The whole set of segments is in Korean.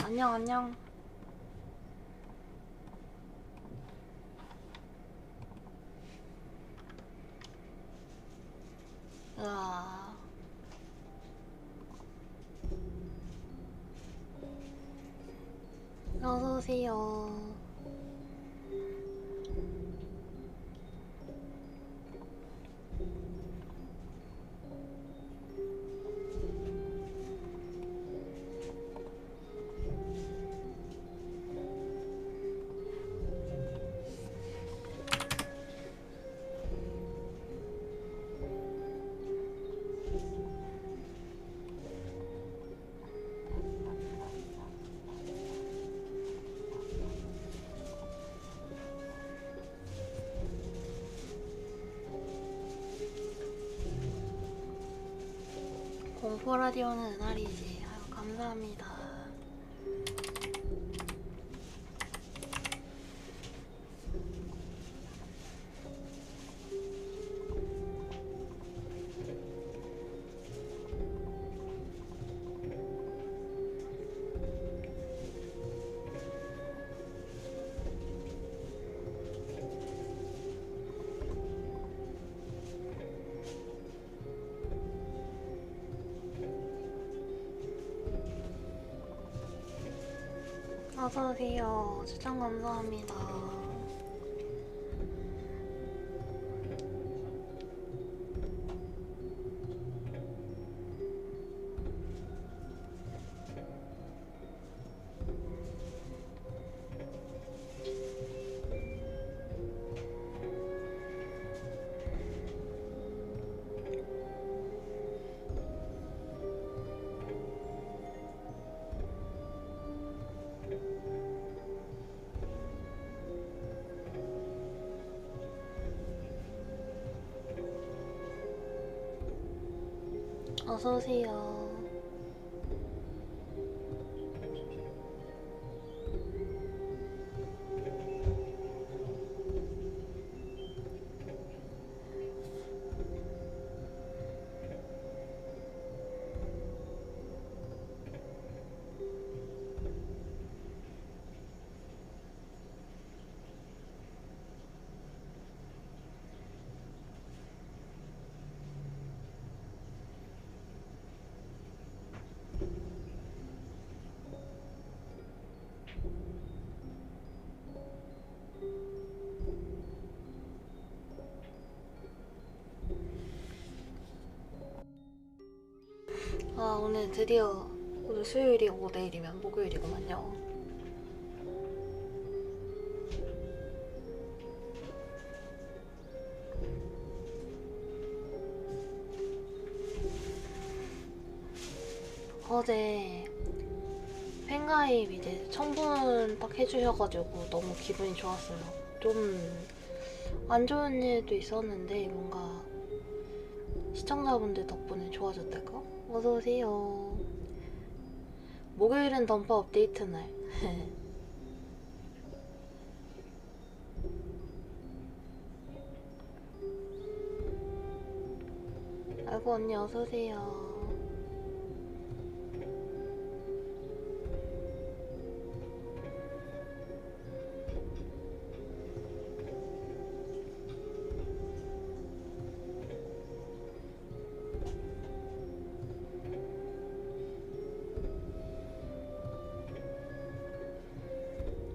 안녕, 안녕. 으아. 어서오세요. 공포라디오는 은하리지. 아유, 감사합니다. 어서오세요. 추천 감사합니다. 어서오세요. 아, 오늘 드디어 오늘 수요일이고 내일이면 목요일이구만요. 어제 팬가입 이제 1000분 딱 해주셔가지고 너무 기분이 좋았어요. 좀 안 좋은 일도 있었는데 뭔가 시청자분들 덕분에 좋아졌달까? 어서오세요. 목요일은 던파 업데이트 날. 아이고 언니 어서오세요.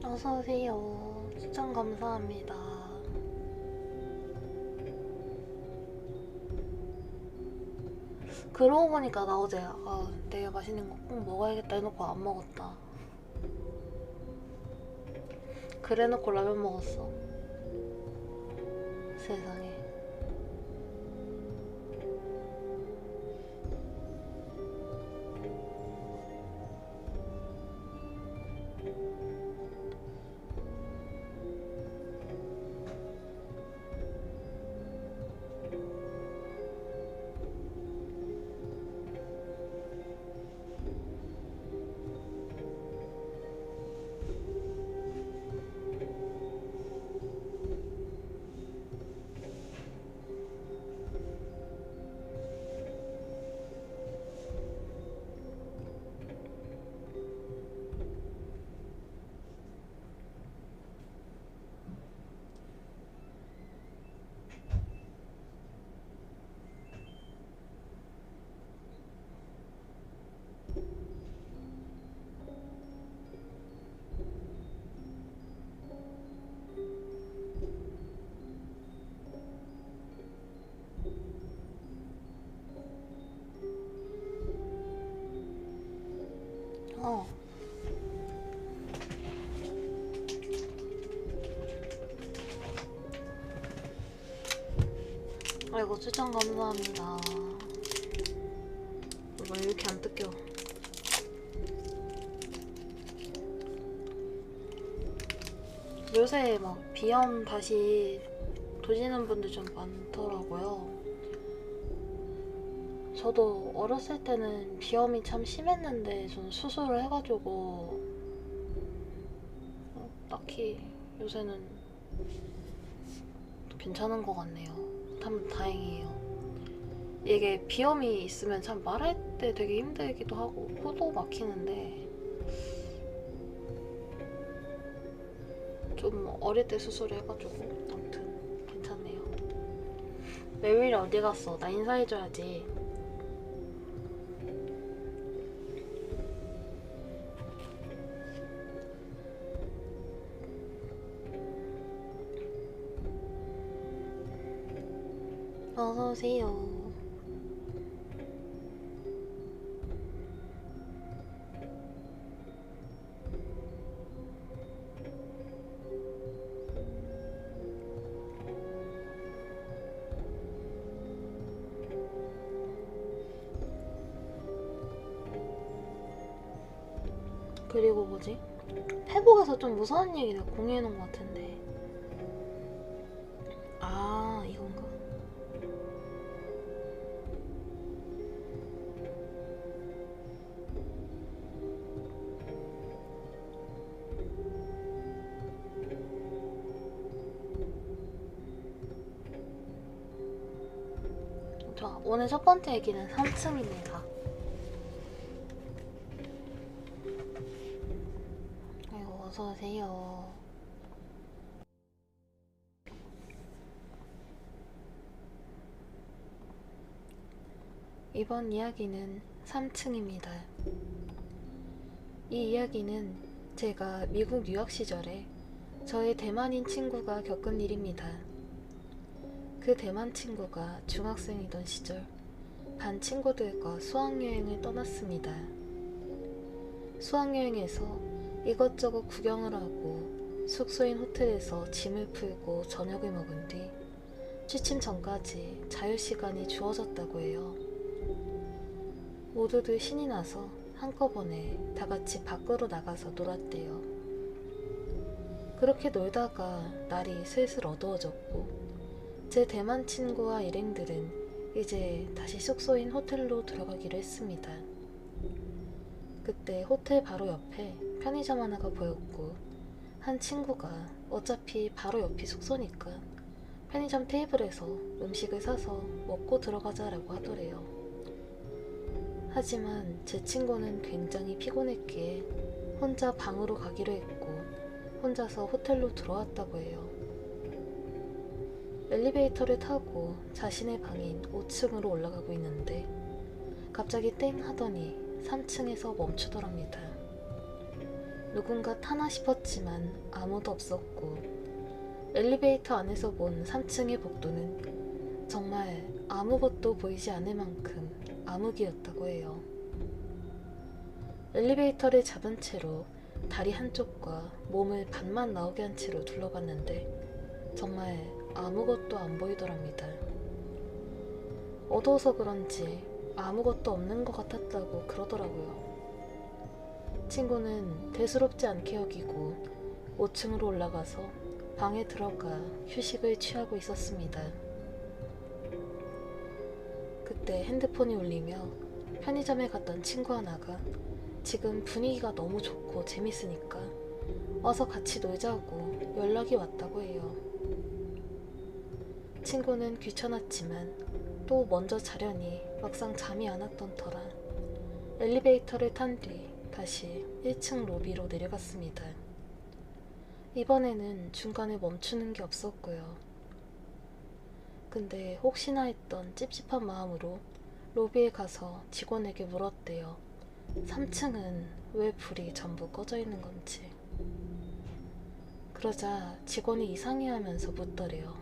어서오세요. 추천 감사합니다. 그러고 보니까 나 어제 내가 맛있는 거 꼭 먹어야겠다 해놓고 안 먹었다. 그래놓고 라면 먹었어. 세상에. 추천 감사합니다. 왜 이렇게 안 뜯겨? 요새 막 비염 다시 도지는 분들 좀 많더라고요. 저도 어렸을 때는 비염이 참 심했는데 저는 수술을 해가지고 딱히 요새는 괜찮은 것 같네요. 참 다행이에요. 이게 비염이 있으면 참 말할 때 되게 힘들기도 하고 코도 막히는데 좀 어릴 때 수술을 해가지고 아무튼 괜찮네요. 메밀이 어디 갔어? 나 인사해줘야지. 어서오세요. 그리고 뭐지? 페북에서 좀 무서운 얘기 내가 공유해놓은 것 같은데. 아, 이건가? 좋아. 오늘 첫 번째 얘기는 3층입니다. 아이고, 어서오세요. 이번 이야기는 3층입니다. 이 이야기는 제가 미국 유학 시절에 저의 대만인 친구가 겪은 일입니다. 그 대만 친구가 중학생이던 시절 반 친구들과 수학여행을 떠났습니다. 수학여행에서 이것저것 구경을 하고 숙소인 호텔에서 짐을 풀고 저녁을 먹은 뒤 취침 전까지 자유시간이 주어졌다고 해요. 모두들 신이 나서 한꺼번에 다같이 밖으로 나가서 놀았대요. 그렇게 놀다가 날이 슬슬 어두워졌고 제 대만 친구와 일행들은 이제 다시 숙소인 호텔로 들어가기로 했습니다. 그때 호텔 바로 옆에 편의점 하나가 보였고 한 친구가 어차피 바로 옆이 숙소니까 편의점 테이블에서 음식을 사서 먹고 들어가자라고 하더래요. 하지만 제 친구는 굉장히 피곤했기에 혼자 방으로 가기로 했고 혼자서 호텔로 들어왔다고 해요. 엘리베이터를 타고 자신의 방인 5층으로 올라가고 있는데 갑자기 땡 하더니 3층에서 멈추더랍니다. 누군가 타나 싶었지만 아무도 없었고 엘리베이터 안에서 본 3층의 복도는 정말 아무것도 보이지 않을 만큼 암흑이었다고 해요. 엘리베이터를 잡은 채로 다리 한쪽과 몸을 반만 나오게 한 채로 둘러봤는데 정말 아무것도 안 보이더랍니다. 어두워서 그런지 아무것도 없는 것 같았다고 그러더라고요. 친구는 대수롭지 않게 여기고 5층으로 올라가서 방에 들어가 휴식을 취하고 있었습니다. 그때 핸드폰이 울리며 편의점에 갔던 친구 하나가 지금 분위기가 너무 좋고 재밌으니까 와서 같이 놀자고 연락이 왔다고 해요. 친구는 귀찮았지만 또 먼저 자려니 막상 잠이 안 왔던 터라 엘리베이터를 탄 뒤 다시 1층 로비로 내려갔습니다. 이번에는 중간에 멈추는 게 없었고요. 근데 혹시나 했던 찝찝한 마음으로 로비에 가서 직원에게 물었대요. 3층은 왜 불이 전부 꺼져 있는 건지. 그러자 직원이 이상해하면서 묻더래요.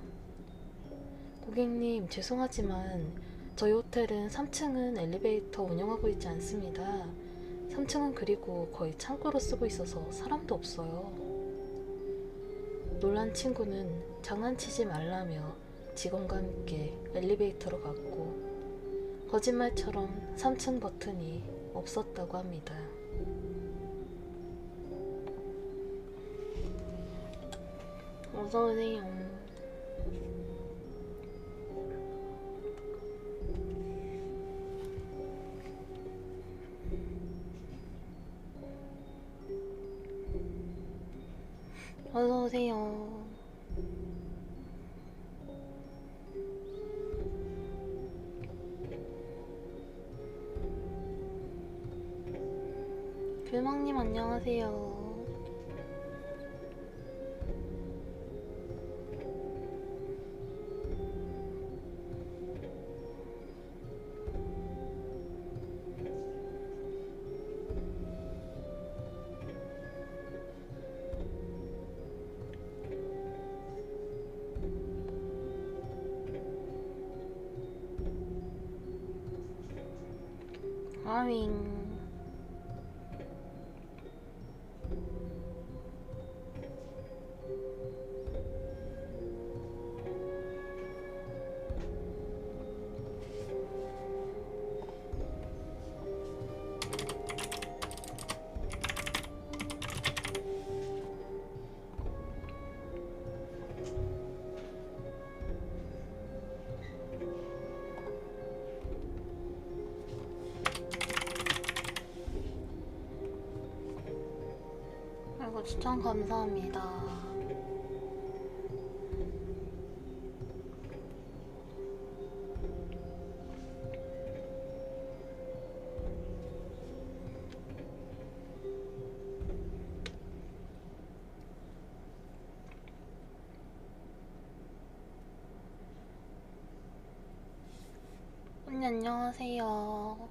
고객님, 죄송하지만 저희 호텔은 3층은 엘리베이터 운영하고 있지 않습니다. 3층은 그리고 거의 창고로 쓰고 있어서 사람도 없어요. 놀란 친구는 장난치지 말라며 직원과 함께 엘리베이터로 갔고 거짓말처럼 3층 버튼이 없었다고 합니다. 어서오세요. 어서오세요. 글망님 안녕하세요. 아윙. 아이고 추천 감사합니다. 언니 안녕하세요.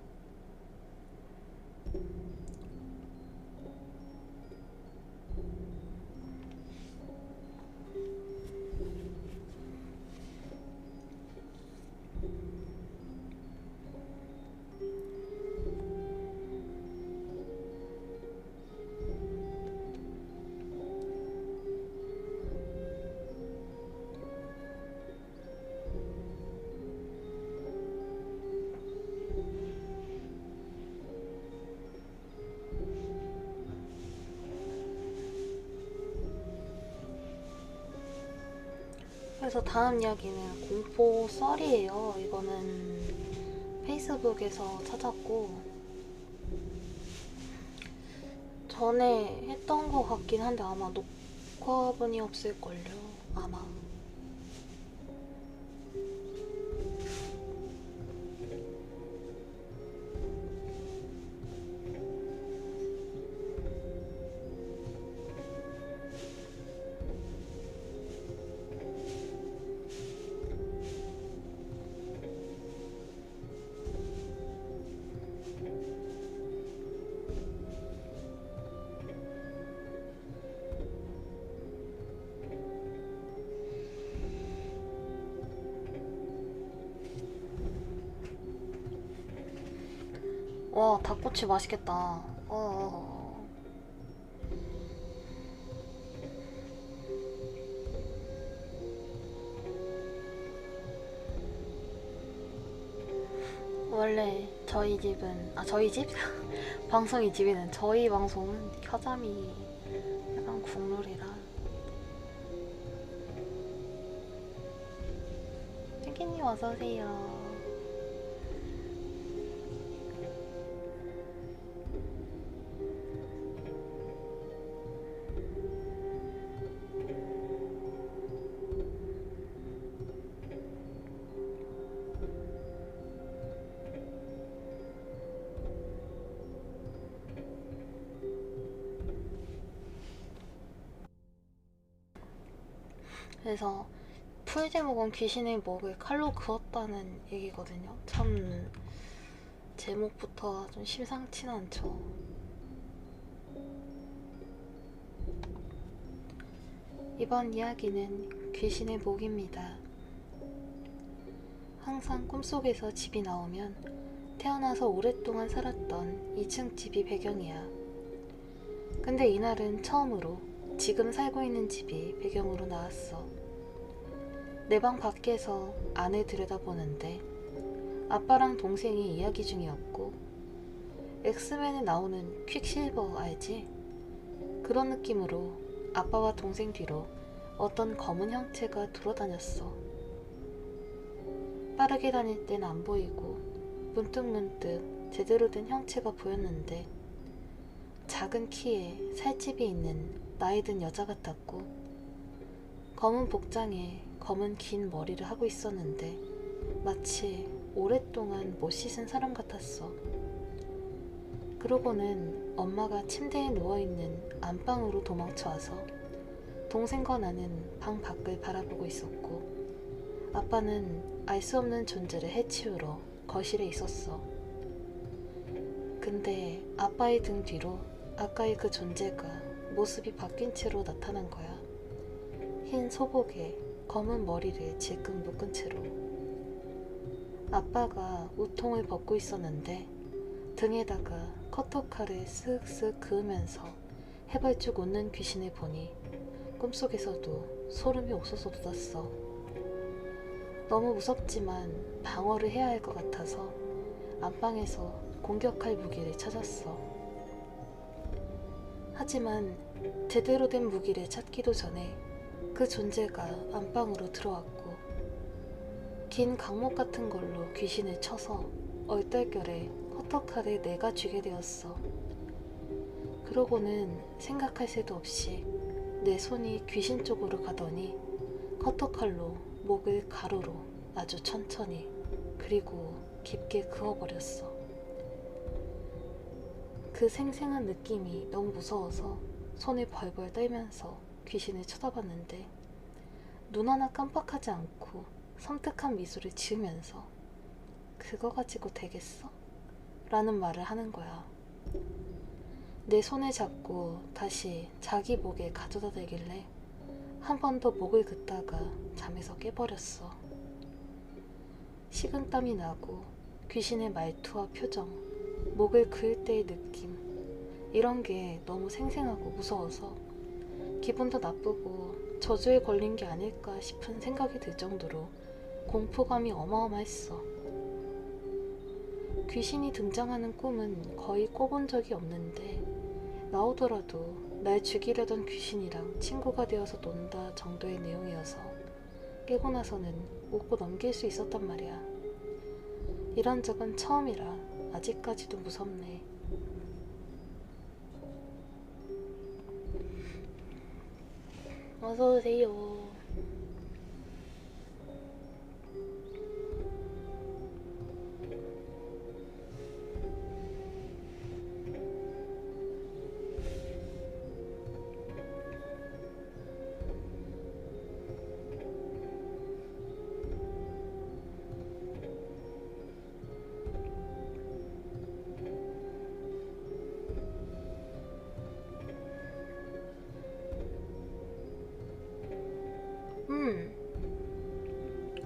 그래서 다음 이야기는 공포 썰이에요. 이거는 페이스북에서 찾았고 전에 했던 것 같긴 한데 아마 녹화본이 없을걸요. 아마. 와, 닭꼬치 맛있겠다. 원래 저희 집은 저희 집? 방송이 집에는 저희 방송은 켜잠이 약간 국룰이라. 펭귄님 어서오세요. 그래서 풀 제목은 귀신의 목을 칼로 그었다는 얘기거든요. 참 제목부터 좀 심상치는 않죠. 이번 이야기는 귀신의 목입니다. 항상 꿈속에서 집이 나오면 태어나서 오랫동안 살았던 2층 집이 배경이야. 근데 이날은 처음으로 지금 살고 있는 집이 배경으로 나왔어. 내 방 밖에서 안을 들여다보는데 아빠랑 동생이 이야기 중이었고, 엑스맨에 나오는 퀵실버 알지? 그런 느낌으로 아빠와 동생 뒤로 어떤 검은 형체가 돌아다녔어. 빠르게 다닐 땐 안 보이고 문득문득 제대로 된 형체가 보였는데, 작은 키에 살집이 있는 나이 든 여자 같았고, 검은 복장에 검은 긴 머리를 하고 있었는데 마치 오랫동안 못 씻은 사람 같았어. 그러고는 엄마가 침대에 누워있는 안방으로 도망쳐와서 동생과 나는 방 밖을 바라보고 있었고, 아빠는 알 수 없는 존재를 해치우러 거실에 있었어. 근데 아빠의 등 뒤로 아까의 그 존재가 모습이 바뀐 채로 나타난 거야. 흰 소복에 검은 머리를 질끈 묶은 채로. 아빠가 우통을 벗고 있었는데 등에다가 커터칼을 쓱쓱 그으면서 해발쭉 웃는 귀신을 보니 꿈속에서도 소름이 옥솟어 돋았어. 너무 무섭지만 방어를 해야 할 것 같아서 안방에서 공격할 무기를 찾았어. 하지만 제대로 된 무기를 찾기도 전에 그 존재가 안방으로 들어왔고, 긴 강목 같은 걸로 귀신을 쳐서 얼떨결에 커터칼을 내가 쥐게 되었어. 그러고는 생각할 새도 없이 내 손이 귀신 쪽으로 가더니 커터칼로 목을 가로로 아주 천천히, 그리고 깊게 그어버렸어. 그 생생한 느낌이 너무 무서워서 손을 벌벌 떨면서 귀신을 쳐다봤는데, 눈 하나 깜빡하지 않고 섬뜩한 미소를 지으면서 "그거 가지고 되겠어?" 라는 말을 하는 거야. 내 손을 잡고 다시 자기 목에 가져다 대길래 한 번 더 목을 긋다가 잠에서 깨버렸어. 식은땀이 나고 귀신의 말투와 표정, 목을 그을 때의 느낌, 이런 게 너무 생생하고 무서워서 기분도 나쁘고 저주에 걸린 게 아닐까 싶은 생각이 들 정도로 공포감이 어마어마했어. 귀신이 등장하는 꿈은 거의 꿔본 적이 없는데, 나오더라도 날 죽이려던 귀신이랑 친구가 되어서 논다 정도의 내용이어서 깨고 나서는 웃고 넘길 수 있었단 말이야. 이런 적은 처음이라 아직까지도 무섭네. 어서오세요.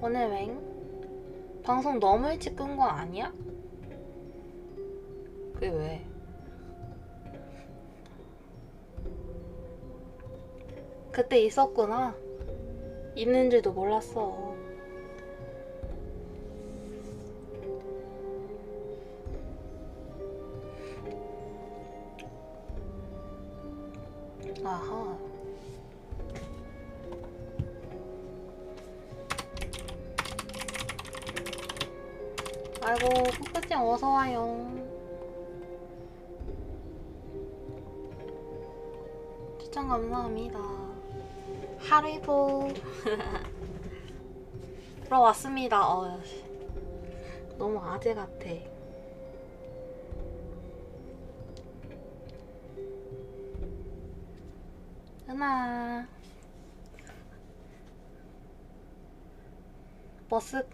오늘 웽? 방송 너무 일찍 끈 거 아니야? 그게 왜? 그때 있었구나. 있는 줄도 몰랐어. 아하. 아이고, 코코짱 어서와요. 추천 감사합니다. 하리보. 들어왔습니다. 너무 아재 같아. 은하. 버스.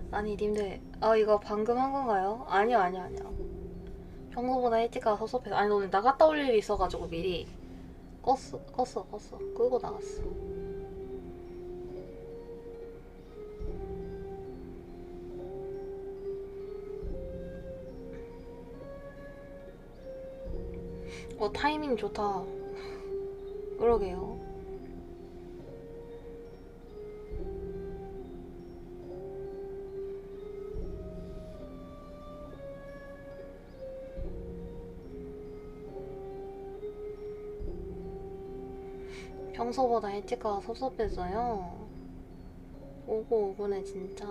아니 님들, 이거 방금 한 건가요? 아니요. 평소보다 일찍 가서 수업해서. 아니 오늘 나갔다 올 일이 있어가지고 미리 껐어. 끄고 나갔어. 타이밍 좋다. 그러게요. 평소보다 일찍 가서 섭섭했어요. 오고 오구네 진짜.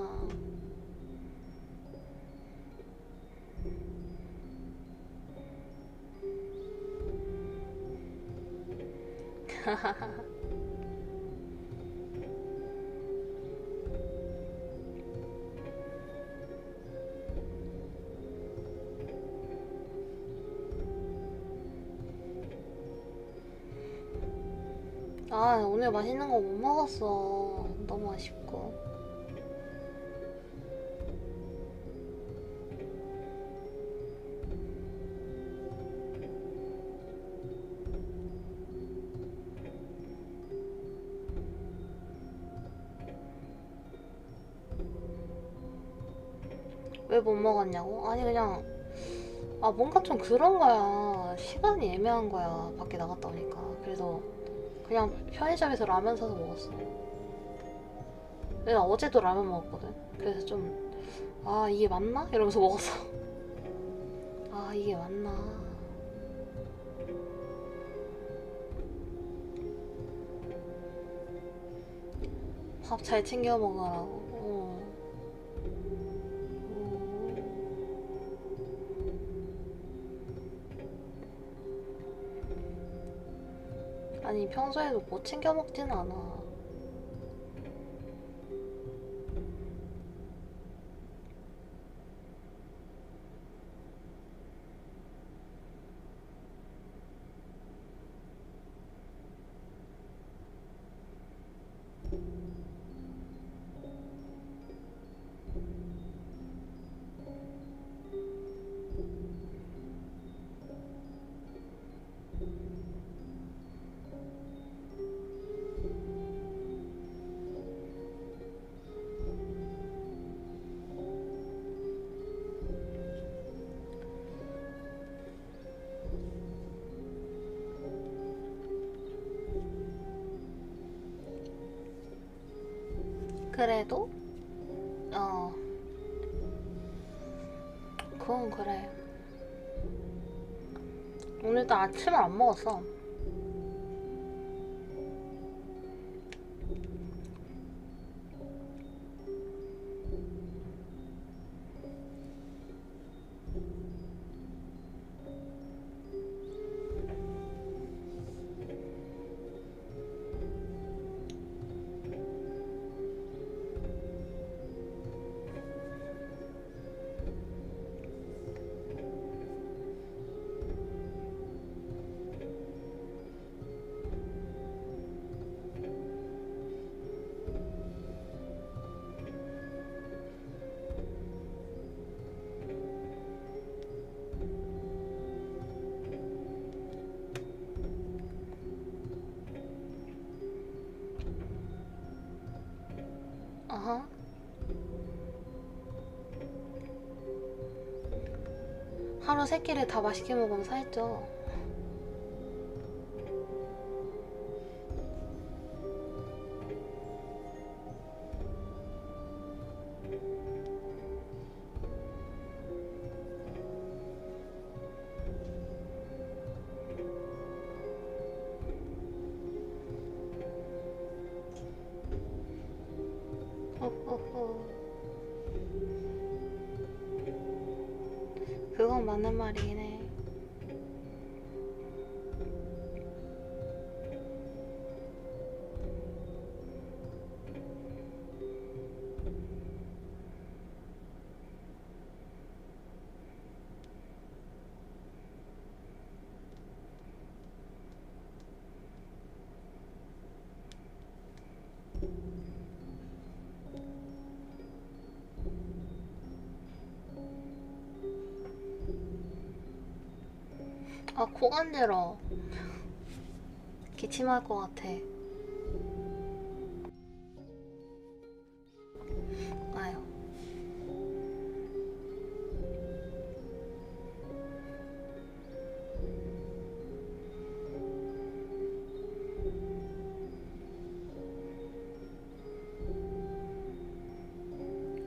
아, 오늘 맛있는 거 못 먹었어. 너무 아쉽고. 왜 못 먹었냐고? 아니, 그냥, 뭔가 좀 그런 거야. 시간이 애매한 거야. 밖에 나갔다 오니까. 그래서 그냥 편의점에서 라면 사서 먹었어. 내가 어제도 라면 먹었거든. 그래서 좀, 이게 맞나? 이러면서 먹었어. 이게 맞나? 밥 잘 챙겨 먹으라고. 아니, 평소에도 못 챙겨 먹진 않아. 그래도 어 그건 그래. 오늘도 아침을 안 먹었어. 어허. 하루 세 끼를 다 맛있게 먹으면 살쪄. 호호호. 그건 맞는 말이긴 해. 코 간지러. 기침할 것 같아. 아유.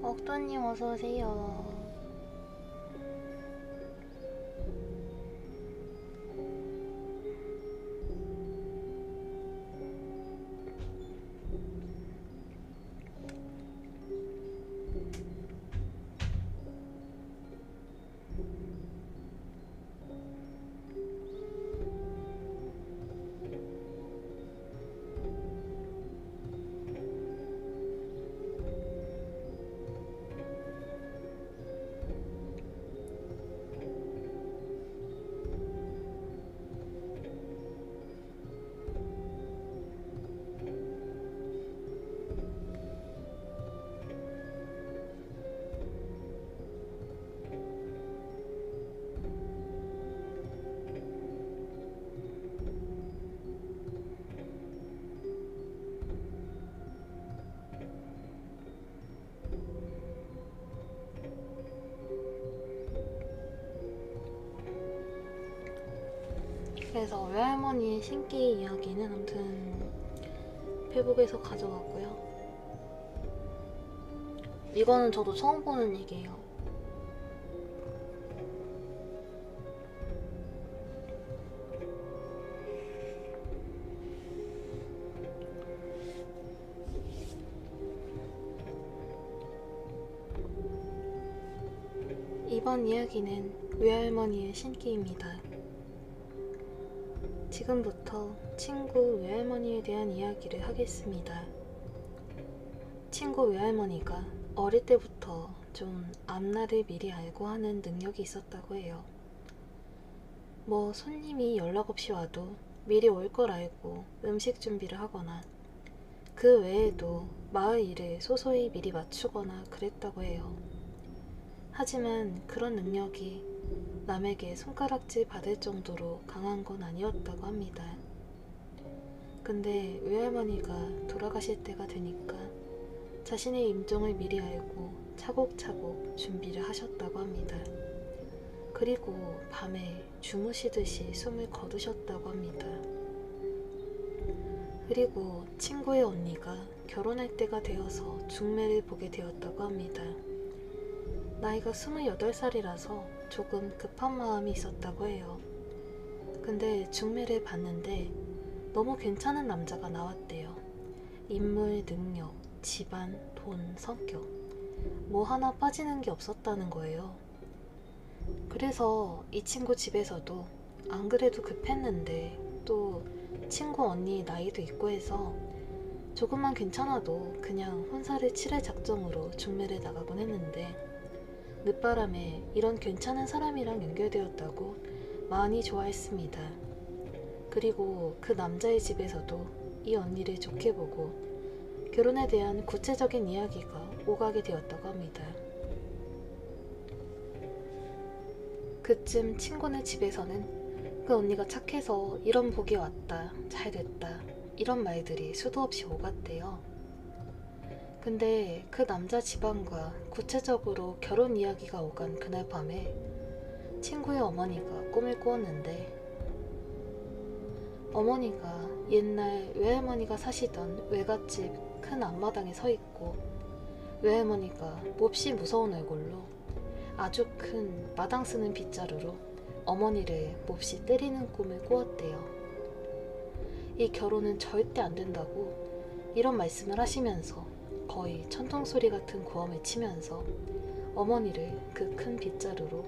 억도님 어서오세요. 그래서 외할머니의 신기 이야기는 아무튼 페북에서 가져왔고요. 이거는 저도 처음 보는 얘기예요. 이번 이야기는 외할머니의 신기입니다. 지금부터 친구 외할머니에 대한 이야기를 하겠습니다. 친구 외할머니가 어릴 때부터 좀 앞날을 미리 알고 하는 능력이 있었다고 해요. 뭐 손님이 연락 없이 와도 미리 올 걸 알고 음식 준비를 하거나 그 외에도 마을 일을 소소히 미리 맞추거나 그랬다고 해요. 하지만 그런 능력이 남에게 손가락질 받을 정도로 강한 건 아니었다고 합니다. 근데 외할머니가 돌아가실 때가 되니까 자신의 임종을 미리 알고 차곡차곡 준비를 하셨다고 합니다. 그리고 밤에 주무시듯이 숨을 거두셨다고 합니다. 그리고 친구의 언니가 결혼할 때가 되어서 중매를 보게 되었다고 합니다. 나이가 28살이라서 조금 급한 마음이 있었다고 해요. 근데 중매를 봤는데 너무 괜찮은 남자가 나왔대요. 인물, 능력, 집안, 돈, 성격 뭐 하나 빠지는 게 없었다는 거예요. 그래서 이 친구 집에서도 안 그래도 급했는데 또 친구 언니 나이도 있고 해서 조금만 괜찮아도 그냥 혼사를 치를 작정으로 중매를 나가곤 했는데 늦바람에 이런 괜찮은 사람이랑 연결되었다고 많이 좋아했습니다. 그리고 그 남자의 집에서도 이 언니를 좋게 보고 결혼에 대한 구체적인 이야기가 오가게 되었다고 합니다. 그쯤 친구네 집에서는 그 언니가 착해서 이런 복이 왔다, 잘 됐다 이런 말들이 수도 없이 오갔대요. 근데 그 남자 집안과 구체적으로 결혼 이야기가 오간 그날 밤에 친구의 어머니가 꿈을 꾸었는데 어머니가 옛날 외할머니가 사시던 외갓집 큰 앞마당에 서 있고 외할머니가 몹시 무서운 얼굴로 아주 큰 마당 쓰는 빗자루로 어머니를 몹시 때리는 꿈을 꾸었대요. 이 결혼은 절대 안 된다고 이런 말씀을 하시면서 거의 천둥소리 같은 고함을 치면서 어머니를 그 큰 빗자루로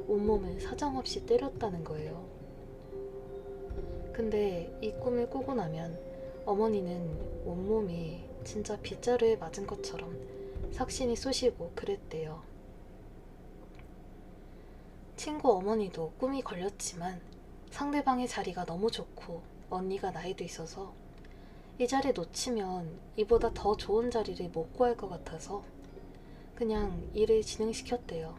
온몸을 사정없이 때렸다는 거예요. 근데 이 꿈을 꾸고 나면 어머니는 온몸이 진짜 빗자루에 맞은 것처럼 삭신이 쑤시고 그랬대요. 친구 어머니도 꿈이 걸렸지만 상대방의 자리가 너무 좋고 언니가 나이도 있어서 이 자리 놓치면 이보다 더 좋은 자리를 못 구할 것 같아서 그냥 일을 진행시켰대요.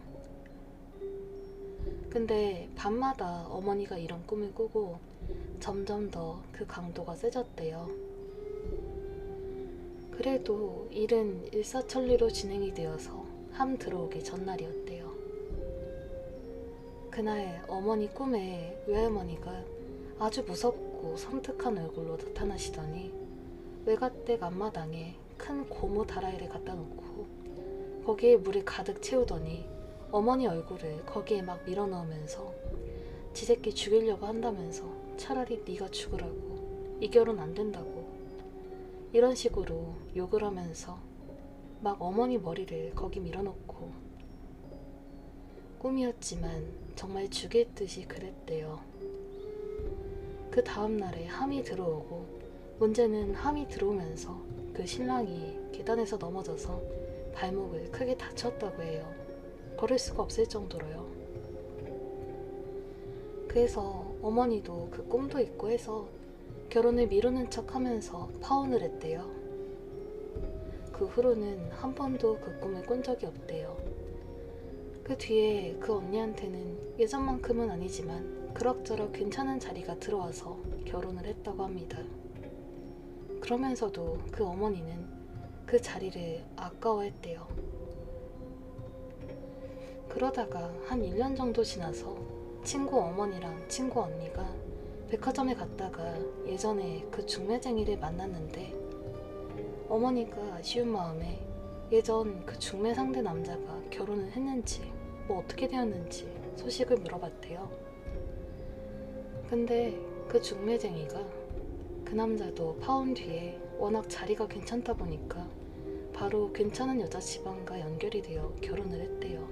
근데 밤마다 어머니가 이런 꿈을 꾸고 점점 더 그 강도가 세졌대요. 그래도 일은 일사천리로 진행이 되어서 함 들어오기 전날이었대요. 그날 어머니 꿈에 외할머니가 아주 무섭고 섬뜩한 얼굴로 나타나시더니 외갓댁 앞마당에 큰 고무 다라이를 갖다 놓고 거기에 물을 가득 채우더니 어머니 얼굴을 거기에 막 밀어넣으면서 지 새끼 죽이려고 한다면서 차라리 네가 죽으라고, 이 결혼 안 된다고, 이런 식으로 욕을 하면서 막 어머니 머리를 거기 밀어넣고, 꿈이었지만 정말 죽일 듯이 그랬대요. 그 다음날에 함이 들어오고, 문제는 함이 들어오면서 그 신랑이 계단에서 넘어져서 발목을 크게 다쳤다고 해요. 걸을 수가 없을 정도로요. 그래서 어머니도 그 꿈도 있고 해서 결혼을 미루는 척 하면서 파혼을 했대요. 그 후로는 한 번도 그 꿈을 꾼 적이 없대요. 그 뒤에 그 언니한테는 예전만큼은 아니지만 그럭저럭 괜찮은 자리가 들어와서 결혼을 했다고 합니다. 그러면서도 그 어머니는 그 자리를 아까워했대요. 그러다가 한 1년 정도 지나서 친구 어머니랑 친구 언니가 백화점에 갔다가 예전에 그 중매쟁이를 만났는데, 어머니가 아쉬운 마음에 예전 그 중매 상대 남자가 결혼을 했는지 뭐 어떻게 되었는지 소식을 물어봤대요. 근데 그 중매쟁이가 그 남자도 파혼 뒤에 워낙 자리가 괜찮다 보니까 바로 괜찮은 여자 집안과 연결이 되어 결혼을 했대요.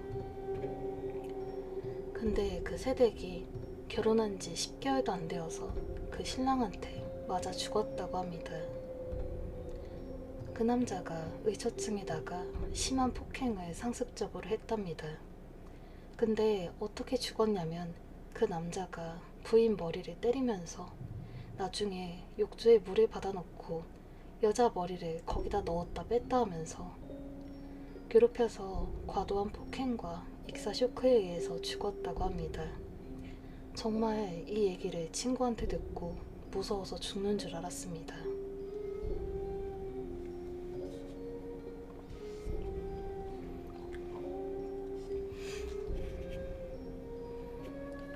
근데 그 새댁이 결혼한 지 10개월도 안 되어서 그 신랑한테 맞아 죽었다고 합니다. 그 남자가 의처증에다가 심한 폭행을 상습적으로 했답니다. 근데 어떻게 죽었냐면 그 남자가 부인 머리를 때리면서 나중에 욕조에 물을 받아놓고 여자 머리를 거기다 넣었다 뺐다 하면서 괴롭혀서 과도한 폭행과 익사 쇼크에 의해서 죽었다고 합니다. 정말 이 얘기를 친구한테 듣고 무서워서 죽는 줄 알았습니다.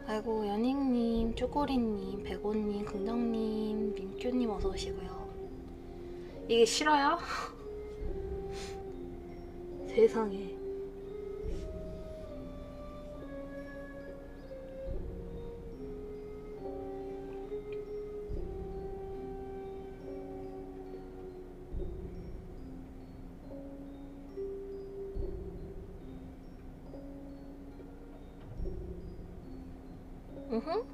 아이고, 연익님, 쪼꼬리님, 백호님, 긍정님, 민규님 어서 오시고요. 이게 실화야? 세상에. 으흠?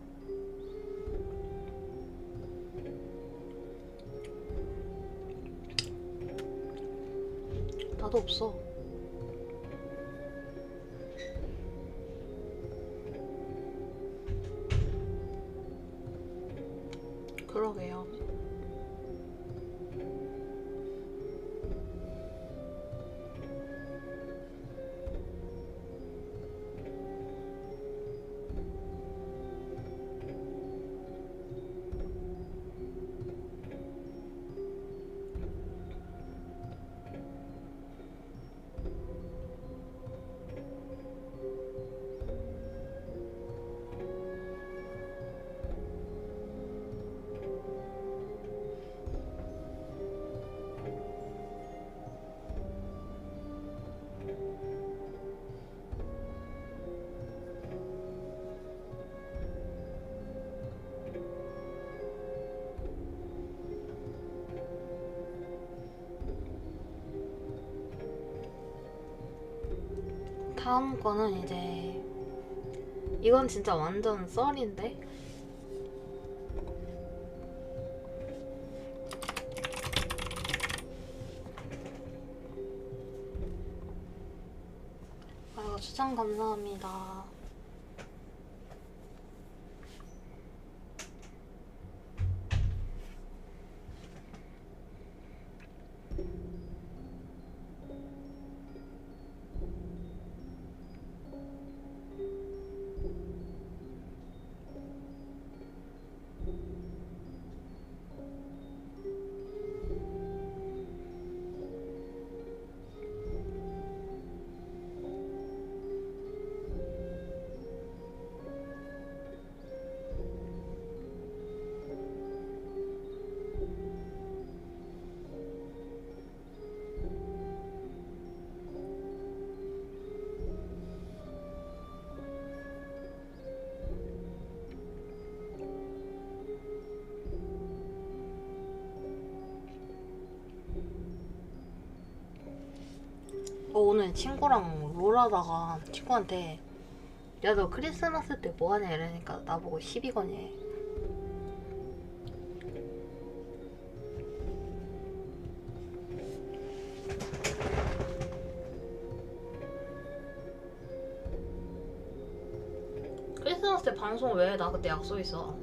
나도 없어. 그러게요. 다음 거는 이제 이건 진짜 완전 썰인데, 아이고 추천 감사합니다. 오늘 친구랑 롤하다가 친구한테 야 너 크리스마스 때 뭐하냐 이러니까 나보고 시비거니. 크리스마스 때 방송 왜? 나 그때 약속 있어.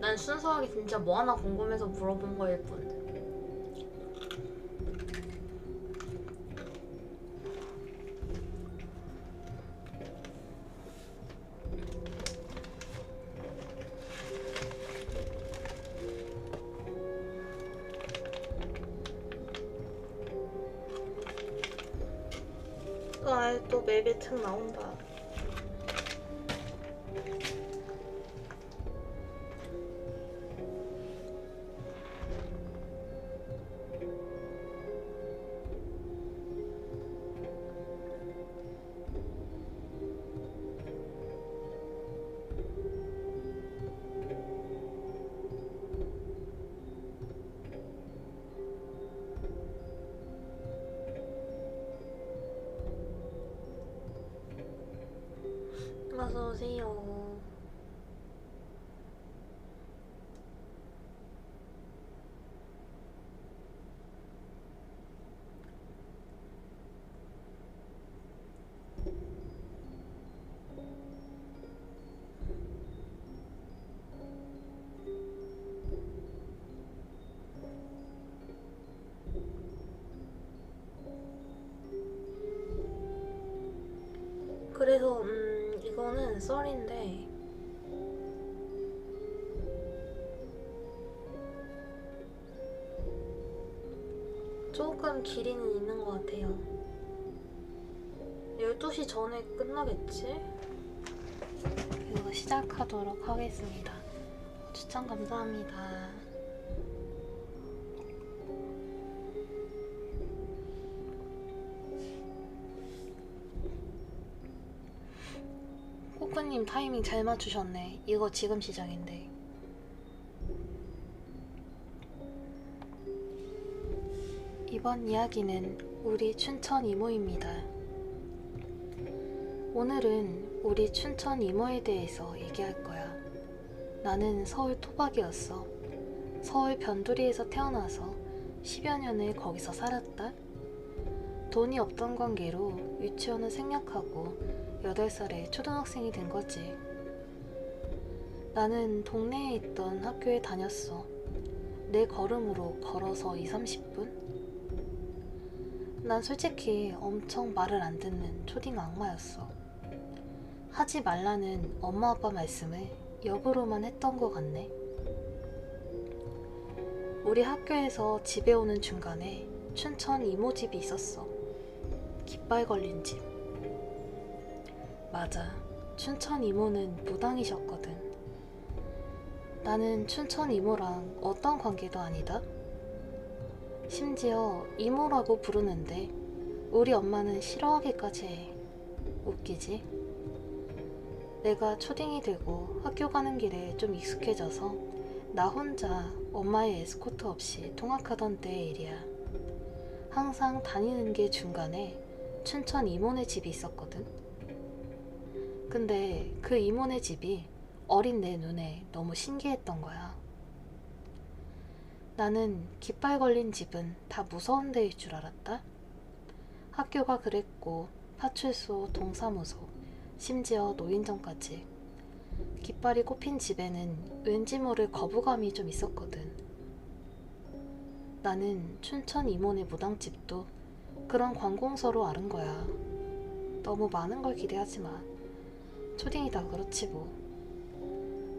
난 순수하게 진짜 뭐 하나 궁금해서 물어본 거일 뿐. 또 맵에 틈 나온다. 어서오세요. 그래서 이거는 썰인데 조금 길이는 있는 것 같아요. 12시 전에 끝나겠지? 이거 시작하도록 하겠습니다. 추천 감사합니다. 코코님 타이밍 잘 맞추셨네. 이거 지금 시작인데. 이번 이야기는 우리 춘천 이모입니다. 오늘은 우리 춘천 이모에 대해서 얘기할 거야. 나는 서울 토박이었어. 서울 변두리에서 태어나서 10여 년을 거기서 살았다. 돈이 없던 관계로 유치원을 생략하고 8살에 초등학생이 된 거지. 나는 동네에 있던 학교에 다녔어. 내 걸음으로 걸어서 20-30분? 난 솔직히 엄청 말을 안 듣는 초딩 악마였어. 하지 말라는 엄마 아빠 말씀을 역으로만 했던 것 같네. 우리 학교에서 집에 오는 중간에 춘천 이모 집이 있었어. 깃발 걸린 집. 맞아, 춘천 이모는 무당이셨거든. 나는 춘천 이모랑 어떤 관계도 아니다. 심지어 이모라고 부르는데 우리 엄마는 싫어하기까지 해. 웃기지? 내가 초딩이 되고 학교 가는 길에 좀 익숙해져서 나 혼자 엄마의 에스코트 없이 통학하던 때의 일이야. 항상 다니는 길 중간에 춘천 이모네 집이 있었거든. 근데 그 이모네 집이 어린 내 눈에 너무 신기했던 거야. 나는 깃발 걸린 집은 다 무서운 데일 줄 알았다. 학교가 그랬고 파출소, 동사무소, 심지어 노인정까지. 깃발이 꼽힌 집에는 왠지 모를 거부감이 좀 있었거든. 나는 춘천 이모네 무당집도 그런 관공서로 앓은 거야. 너무 많은 걸 기대하지 마. 초딩이다 그렇지 뭐.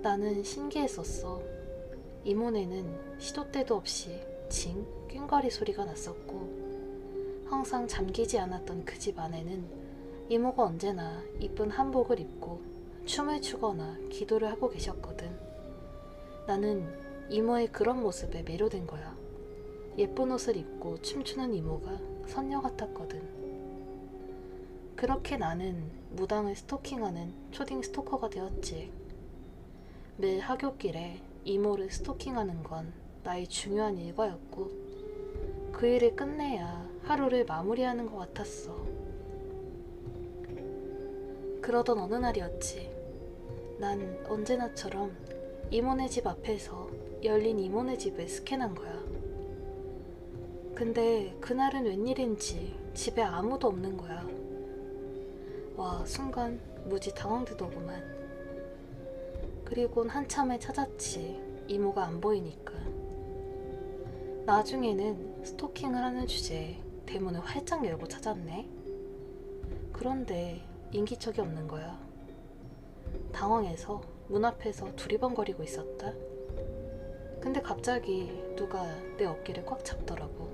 나는 신기했었어. 이모네는 시도 때도 없이 징 꽹과리 소리가 났었고, 항상 잠기지 않았던 그 집 안에는 이모가 언제나 이쁜 한복을 입고 춤을 추거나 기도를 하고 계셨거든. 나는 이모의 그런 모습에 매료된 거야. 예쁜 옷을 입고 춤추는 이모가 선녀 같았거든. 그렇게 나는 무당을 스토킹하는 초딩 스토커가 되었지. 매일 하굣길에 이모를 스토킹하는 건 나의 중요한 일과였고 그 일을 끝내야 하루를 마무리하는 것 같았어. 그러던 어느 날이었지. 난 언제나처럼 이모네 집 앞에서 열린 이모네 집을 스캔한 거야. 근데 그날은 웬일인지 집에 아무도 없는 거야. 와, 순간 무지 당황되더구만. 그리곤 한참을 찾았지. 이모가 안 보이니까. 나중에는 스토킹을 하는 주제에 대문을 활짝 열고 찾았네. 그런데 인기척이 없는 거야. 당황해서 문 앞에서 두리번거리고 있었다. 근데 갑자기 누가 내 어깨를 꽉 잡더라고.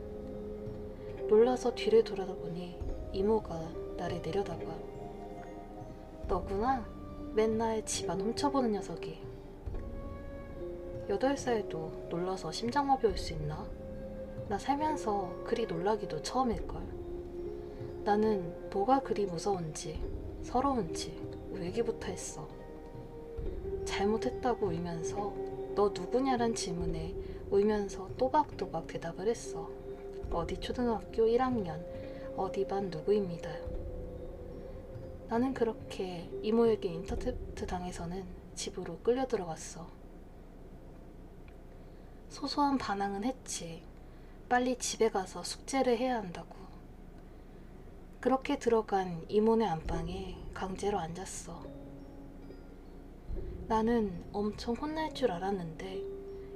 놀라서 뒤를 돌아다보니 이모가 나를 내려다봐. 너구나? 맨날 집안 훔쳐보는 녀석이. 8살도 놀라서 심장마비 올 수 있나? 나 살면서 그리 놀라기도 처음일걸. 나는 뭐가 그리 무서운지 서러운지 울기부터 했어. 잘못했다고 울면서 너 누구냐란 질문에 울면서 또박또박 대답을 했어. 어디 초등학교 1학년 어디 반 누구입니다. 나는 그렇게 이모에게 인터셉트 당해서는 집으로 끌려 들어갔어. 소소한 반항은 했지. 빨리 집에 가서 숙제를 해야 한다고. 그렇게 들어간 이모네 안방에 강제로 앉았어. 나는 엄청 혼날 줄 알았는데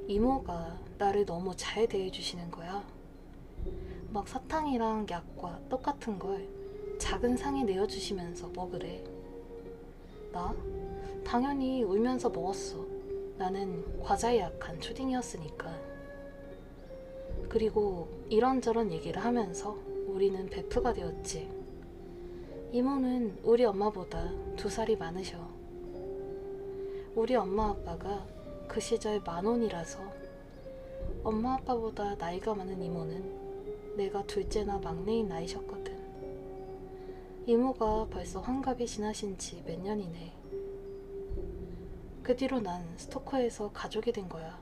이모가 나를 너무 잘 대해주시는 거야. 막 사탕이랑 약과 떡 같은 걸 작은 상에 내어주시면서 먹으래. 나? 당연히 울면서 먹었어. 나는 과자에 약한 초딩이었으니까. 그리고 이런저런 얘기를 하면서 우리는 베프가 되었지. 이모는 우리 엄마보다 2살이 많으셔. 우리 엄마 아빠가 그 시절 만원이라서 엄마 아빠보다 나이가 많은 이모는 내가 둘째나 막내인 나이셨거든. 이모가 벌써 환갑이 지나신 지 몇 년이네. 그 뒤로 난 스토커에서 가족이 된 거야.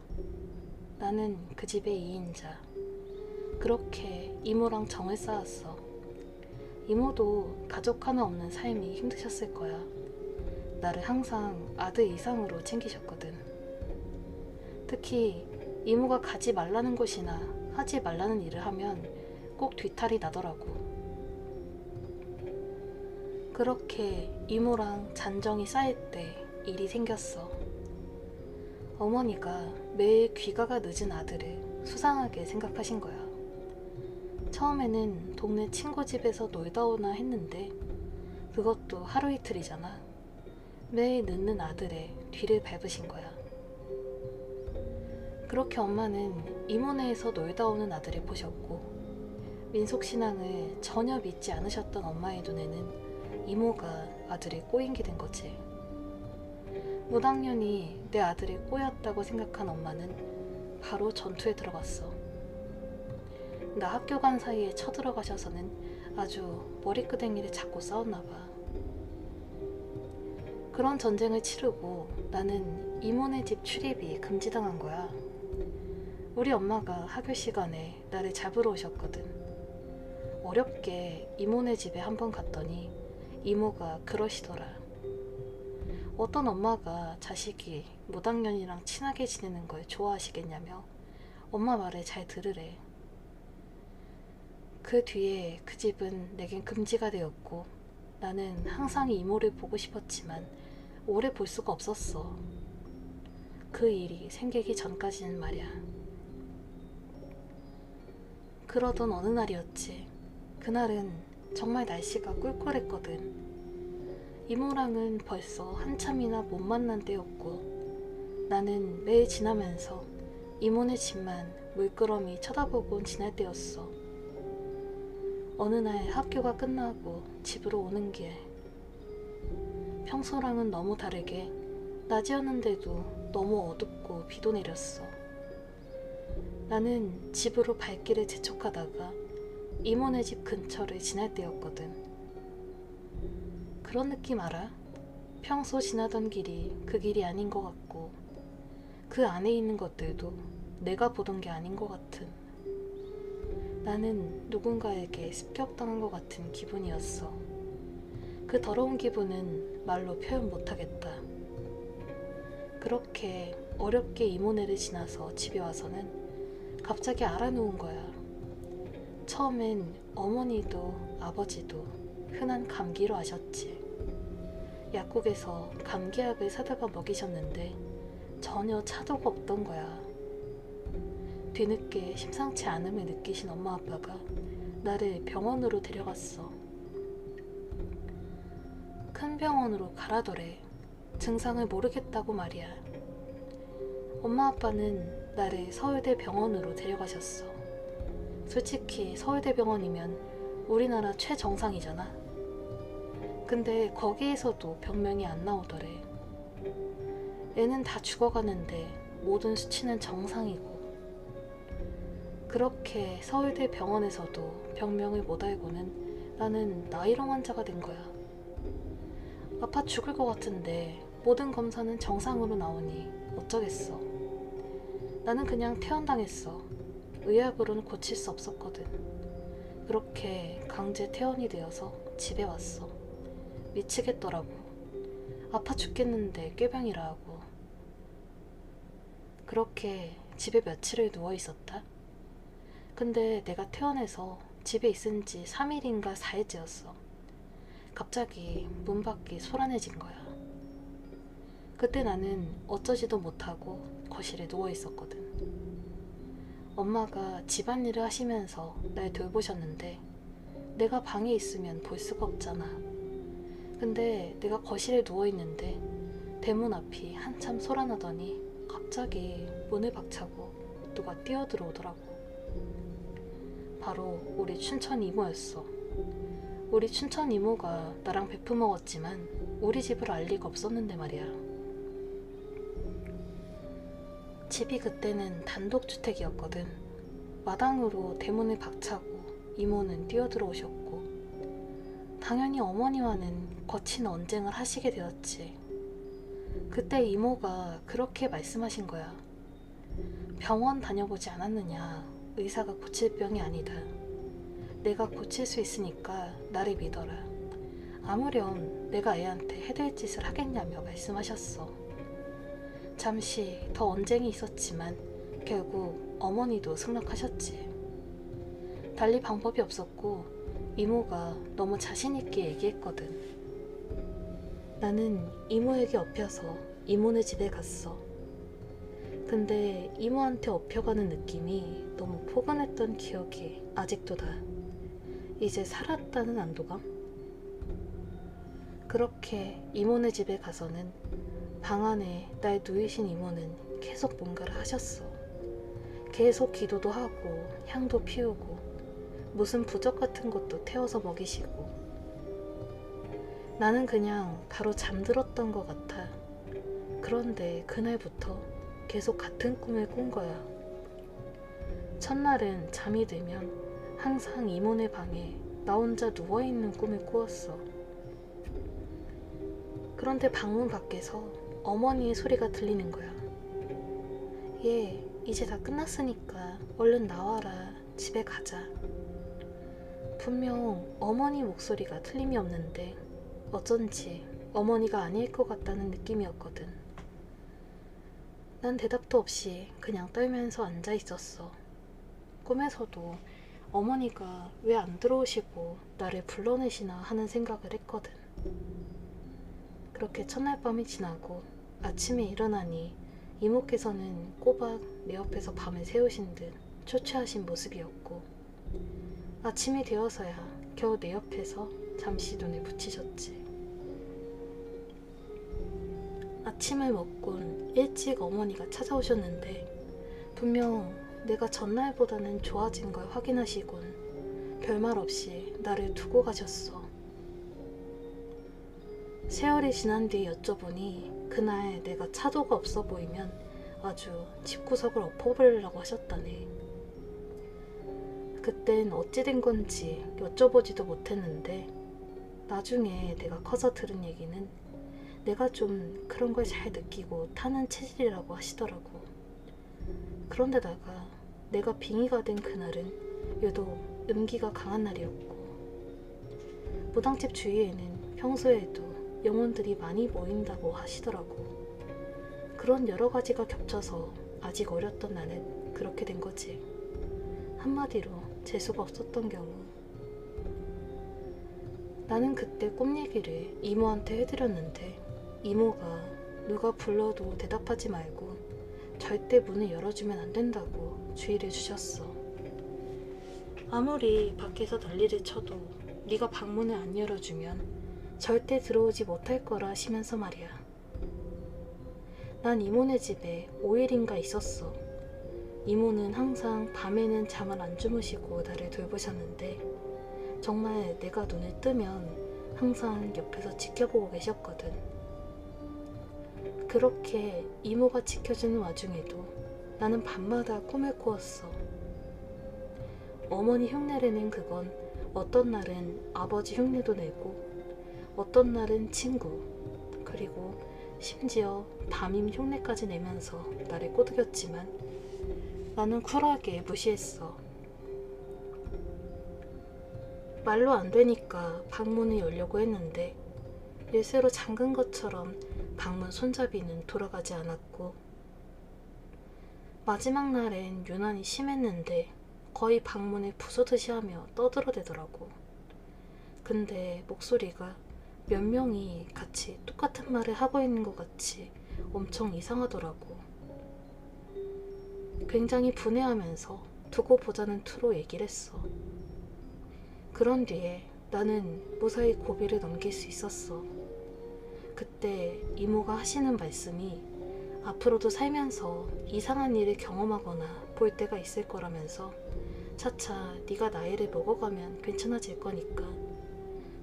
나는 그 집의 2인자. 그렇게 이모랑 정을 쌓았어. 이모도 가족 하나 없는 삶이 힘드셨을 거야. 나를 항상 아들 이상으로 챙기셨거든. 특히 이모가 가지 말라는 곳이나 하지 말라는 일을 하면 꼭 뒤탈이 나더라고. 그렇게 이모랑 잔정이 쌓일 때 일이 생겼어. 어머니가 매일 귀가가 늦은 아들을 수상하게 생각하신 거야. 처음에는 동네 친구 집에서 놀다 오나 했는데 그것도 하루 이틀이잖아. 매일 늦는 아들의 뒤를 밟으신 거야. 그렇게 엄마는 이모네에서 놀다 오는 아들을 보셨고 민속신앙을 전혀 믿지 않으셨던 엄마의 눈에는 이모가 아들이 꼬인 게 된 거지. 무당년이 내 아들이 꼬였다고 생각한 엄마는 바로 전투에 들어갔어. 나 학교 간 사이에 쳐들어가셔서는 아주 머리끄댕이를 잡고 싸웠나 봐. 그런 전쟁을 치르고 나는 이모네 집 출입이 금지당한 거야. 우리 엄마가 학교 시간에 나를 잡으러 오셨거든. 어렵게 이모네 집에 한번 갔더니 이모가 그러시더라. 어떤 엄마가 자식이 무당년이랑 친하게 지내는 걸 좋아하시겠냐며 엄마 말을 잘 들으래. 그 뒤에 그 집은 내겐 금지가 되었고 나는 항상 이모를 보고 싶었지만 오래 볼 수가 없었어. 그 일이 생기기 전까지는 말이야. 그러던 어느 날이었지. 그날은 정말 날씨가 꿀꿀했거든. 이모랑은 벌써 한참이나 못 만난 때였고 나는 매일 지나면서 이모네 집만 물끄러미 쳐다보곤 지날 때였어. 어느 날 학교가 끝나고 집으로 오는 길, 평소랑은 너무 다르게 낮이었는데도 너무 어둡고 비도 내렸어. 나는 집으로 발길을 재촉하다가 이모네 집 근처를 지날 때였거든. 그런 느낌 알아? 평소 지나던 길이 그 길이 아닌 것 같고 그 안에 있는 것들도 내가 보던 게 아닌 것 같은, 나는 누군가에게 습격당한 것 같은 기분이었어. 그 더러운 기분은 말로 표현 못하겠다. 그렇게 어렵게 이모네를 지나서 집에 와서는 갑자기 알아놓은 거야. 처음엔 어머니도 아버지도 흔한 감기로 아셨지. 약국에서 감기약을 사다가 먹이셨는데 전혀 차도가 없던 거야. 뒤늦게 심상치 않음을 느끼신 엄마 아빠가 나를 병원으로 데려갔어. 큰 병원으로 가라더래. 증상을 모르겠다고 말이야. 엄마 아빠는 나를 서울대 병원으로 데려가셨어. 솔직히 서울대 병원이면 우리나라 최정상이잖아. 근데 거기에서도 병명이 안 나오더래. 애는 다 죽어가는데 모든 수치는 정상이고. 그렇게 서울대 병원에서도 병명을 못 알고는 나는 나이롱 환자가 된 거야. 아파 죽을 것 같은데 모든 검사는 정상으로 나오니 어쩌겠어. 나는 그냥 퇴원당했어. 의학으로는 고칠 수 없었거든. 그렇게 강제 퇴원이 되어서 집에 왔어. 미치겠더라고. 아파 죽겠는데 꾀병이라 하고. 그렇게 집에 며칠을 누워 있었다. 근데 내가 퇴원해서 집에 있은 지 3일인가 4일째였어. 갑자기 문 밖이 소란해진 거야. 그때 나는 어쩌지도 못하고 거실에 누워 있었거든. 엄마가 집안일을 하시면서 날 돌보셨는데 내가 방에 있으면 볼 수가 없잖아. 근데 내가 거실에 누워있는데 대문 앞이 한참 소란하더니 갑자기 문을 박차고 누가 뛰어들어오더라고. 바로 우리 춘천 이모였어. 우리 춘천 이모가 나랑 베프 먹었지만 우리 집을 알 리가 없었는데 말이야. 집이 그때는 단독주택이었거든. 마당으로 대문을 박차고 이모는 뛰어들어오셨고, 당연히 어머니와는 거친 언쟁을 하시게 되었지. 그때 이모가 그렇게 말씀하신 거야. 병원 다녀보지 않았느냐. 의사가 고칠 병이 아니다. 내가 고칠 수 있으니까 나를 믿어라. 아무렴 내가 애한테 해될 짓을 하겠냐며 말씀하셨어. 잠시 더 언쟁이 있었지만 결국 어머니도 승낙하셨지. 달리 방법이 없었고 이모가 너무 자신있게 얘기했거든. 나는 이모에게 업혀서 이모네 집에 갔어. 근데 이모한테 업혀가는 느낌이 너무 포근했던 기억이 아직도 나. 이제 살았다는 안도감? 그렇게 이모네 집에 가서는 방 안에 날 누이신 이모는 계속 뭔가를 하셨어. 계속 기도도 하고 향도 피우고 무슨 부적 같은 것도 태워서 먹이시고. 나는 그냥 바로 잠들었던 것 같아. 그런데 그날부터 계속 같은 꿈을 꾼 거야. 첫날은 잠이 들면 항상 이모네 방에 나 혼자 누워있는 꿈을 꾸었어. 그런데 방문 밖에서 어머니의 소리가 들리는 거야. 얘 이제 다 끝났으니까 얼른 나와라. 집에 가자. 분명 어머니 목소리가 틀림이 없는데 어쩐지 어머니가 아닐 것 같다는 느낌이었거든. 난 대답도 없이 그냥 떨면서 앉아 있었어. 꿈에서도 어머니가 왜 안 들어오시고 나를 불러내시나 하는 생각을 했거든. 그렇게 첫날 밤이 지나고 아침에 일어나니 이모께서는 꼬박 내 옆에서 밤을 새우신 듯 초췌하신 모습이었고, 아침이 되어서야 겨우 내 옆에서 잠시 눈을 붙이셨지. 아침을 먹곤 일찍 어머니가 찾아오셨는데 분명 내가 전날보다는 좋아진 걸 확인하시곤 별말 없이 나를 두고 가셨어. 세월이 지난 뒤 여쭤보니 그날 내가 차도가 없어 보이면 아주 집구석을 엎어버리려고 하셨다네. 그땐 어찌 된 건지 여쭤보지도 못했는데 나중에 내가 커서 들은 얘기는 내가 좀 그런 걸 잘 느끼고 타는 체질이라고 하시더라고. 그런데다가 내가 빙의가 된 그날은 유독 음기가 강한 날이었고, 무당집 주위에는 평소에도 영혼들이 많이 모인다고 하시더라고. 그런 여러 가지가 겹쳐서 아직 어렸던 나는 그렇게 된 거지. 한마디로 재수가 없었던 경우. 나는 그때 꿈 얘기를 이모한테 해드렸는데 이모가 누가 불러도 대답하지 말고 절대 문을 열어주면 안 된다고 주의를 주셨어. 아무리 밖에서 난리를 쳐도 네가 방문을 안 열어주면 절대 들어오지 못할 거라 하시면서 말이야. 난 이모네 집에 5일인가 있었어. 이모는 항상 밤에는 잠을 안 주무시고 나를 돌보셨는데 정말 내가 눈을 뜨면 항상 옆에서 지켜보고 계셨거든. 그렇게 이모가 지켜주는 와중에도 나는 밤마다 꿈을 꾸었어. 어머니 흉내를 낸 그건 어떤 날은 아버지 흉내도 내고 어떤 날은 친구, 그리고 심지어 담임 흉내까지 내면서 나를 꼬드겼지만 나는 쿨하게 무시했어. 말로 안 되니까 방문을 열려고 했는데 열쇠로 잠근 것처럼 방문 손잡이는 돌아가지 않았고, 마지막 날엔 유난히 심했는데 거의 방문을 부수듯이 하며 떠들어대더라고. 근데 목소리가 몇 명이 같이 똑같은 말을 하고 있는 것 같이 엄청 이상하더라고. 굉장히 분해하면서 두고 보자는 투로 얘기를 했어. 그런 뒤에 나는 무사히 고비를 넘길 수 있었어. 그때 이모가 하시는 말씀이 앞으로도 살면서 이상한 일을 경험하거나 볼 때가 있을 거라면서 차차 네가 나이를 먹어가면 괜찮아질 거니까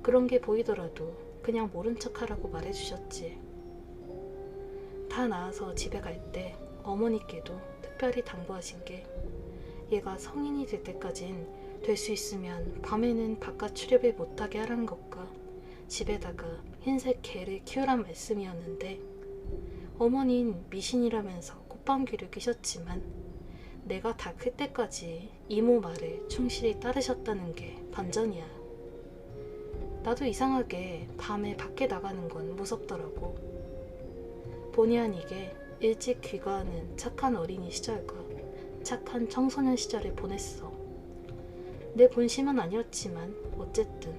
그런 게 보이더라도 그냥 모른 척하라고 말해주셨지. 다 나아서 집에 갈 때 어머니께도 특별히 당부하신 게 얘가 성인이 될 때까진 될 수 있으면 밤에는 바깥 출입을 못하게 하라는 것과 집에다가 흰색 개를 키우란 말씀이었는데 어머닌 미신이라면서 콧방귀를 뀌셨지만 내가 다 클 때까지 이모 말을 충실히 따르셨다는 게 반전이야. 나도 이상하게 밤에 밖에 나가는 건 무섭더라고. 본의 아니게 일찍 귀가하는 착한 어린이 시절과 착한 청소년 시절을 보냈어. 내 본심은 아니었지만 어쨌든.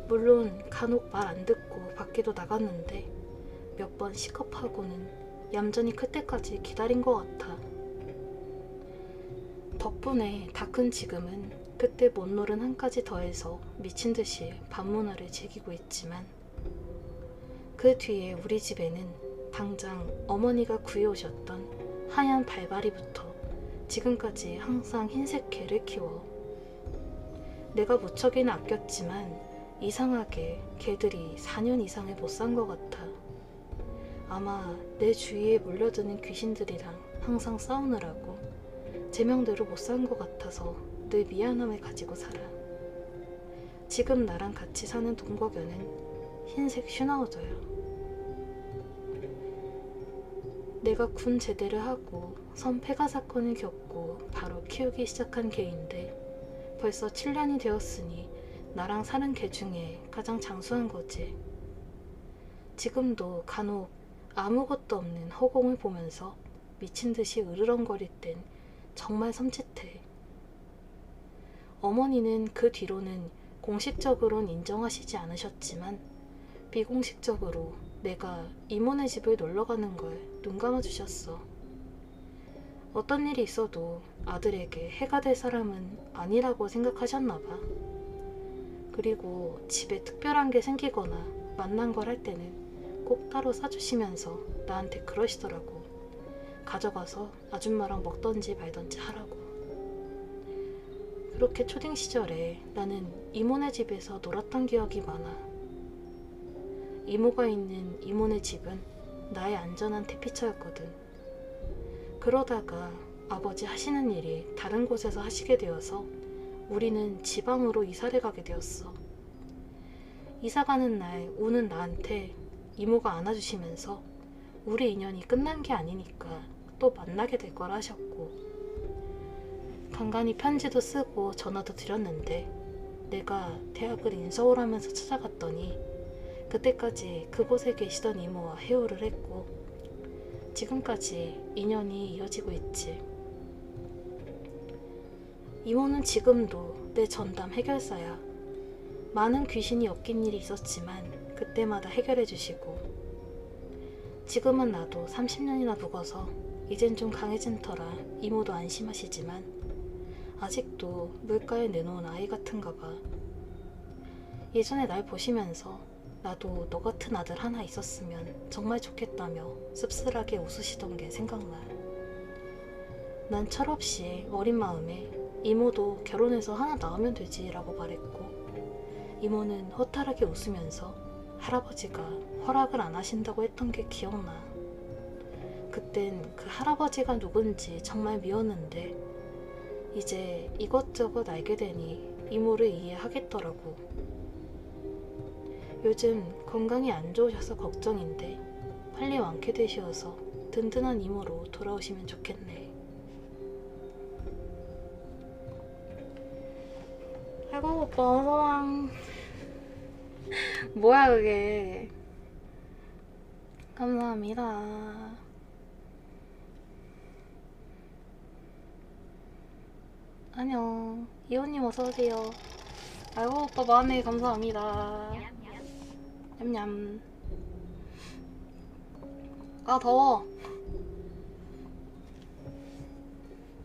물론 간혹 말 안 듣고 밖에도 나갔는데 몇 번 시겁하고는 얌전히 클 때까지 기다린 것 같아. 덕분에 다 큰 지금은 그때 못 노른 한까지 더해서 미친 듯이 밤문화를 즐기고 있지만 그 뒤에 우리 집에는 당장 어머니가 구해오셨던 하얀 발바리부터 지금까지 항상 흰색 개를 키워. 내가 무척이나 아꼈지만 이상하게 개들이 4년 이상을 못 산 것 같아. 아마 내 주위에 몰려드는 귀신들이랑 항상 싸우느라고 제명대로 못 산 것 같아서 늘 미안함을 가지고 살아. 지금 나랑 같이 사는 동거견은 흰색 슈나우저야. 내가 군 제대를 하고 선 폐가 사건을 겪고 바로 키우기 시작한 개인데 벌써 7년이 되었으니 나랑 사는 개 중에 가장 장수한 거지. 지금도 간혹 아무것도 없는 허공을 보면서 미친 듯이 으르렁거릴 땐 정말 섬찟해. 어머니는 그 뒤로는 공식적으로는 인정하시지 않으셨지만 비공식적으로 내가 이모네 집을 놀러가는 걸 눈 감아주셨어. 어떤 일이 있어도 아들에게 해가 될 사람은 아니라고 생각하셨나봐. 그리고 집에 특별한 게 생기거나 만난 걸 할 때는 꼭 따로 싸주시면서 나한테 그러시더라고. 가져가서 아줌마랑 먹던지 말던지 하라고. 그렇게 초딩 시절에 나는 이모네 집에서 놀았던 기억이 많아. 이모가 있는 이모네 집은 나의 안전한 대피처였거든. 그러다가 아버지 하시는 일이 다른 곳에서 하시게 되어서 우리는 지방으로 이사를 가게 되었어. 이사 가는 날 우는 나한테 이모가 안아주시면서 우리 인연이 끝난 게 아니니까 또 만나게 될 거라 하셨고, 간간히 편지도 쓰고 전화도 드렸는데 내가 대학을 인서울하면서 찾아갔더니 그때까지 그곳에 계시던 이모와 해오를 했고 지금까지 인연이 이어지고 있지. 이모는 지금도 내 전담 해결사야. 많은 귀신이 엮인 일이 있었지만 그때마다 해결해 주시고, 지금은 나도 30년이나 묵어서 이젠 좀 강해진 터라 이모도 안심하시지만 아직도 물가에 내놓은 아이 같은가 봐. 예전에 날 보시면서 나도 너 같은 아들 하나 있었으면 정말 좋겠다며 씁쓸하게 웃으시던 게 생각나. 난 철없이 어린 마음에 이모도 결혼해서 하나 낳으면 되지 라고 말했고, 이모는 허탈하게 웃으면서 할아버지가 허락을 안 하신다고 했던 게 기억나. 그땐 그 할아버지가 누군지 정말 미웠는데 이제 이것저것 알게 되니 이모를 이해하겠더라고. 요즘 건강이 안 좋으셔서 걱정인데 빨리 완쾌되셔서 든든한 이모로 돌아오시면 좋겠네. 아이고 오빠 사랑. 뭐야 그게. 감사합니다. 안녕. 이호님 어서오세요. 아이고 오빠 마음에 감사합니다. 냠냠. 아 더워.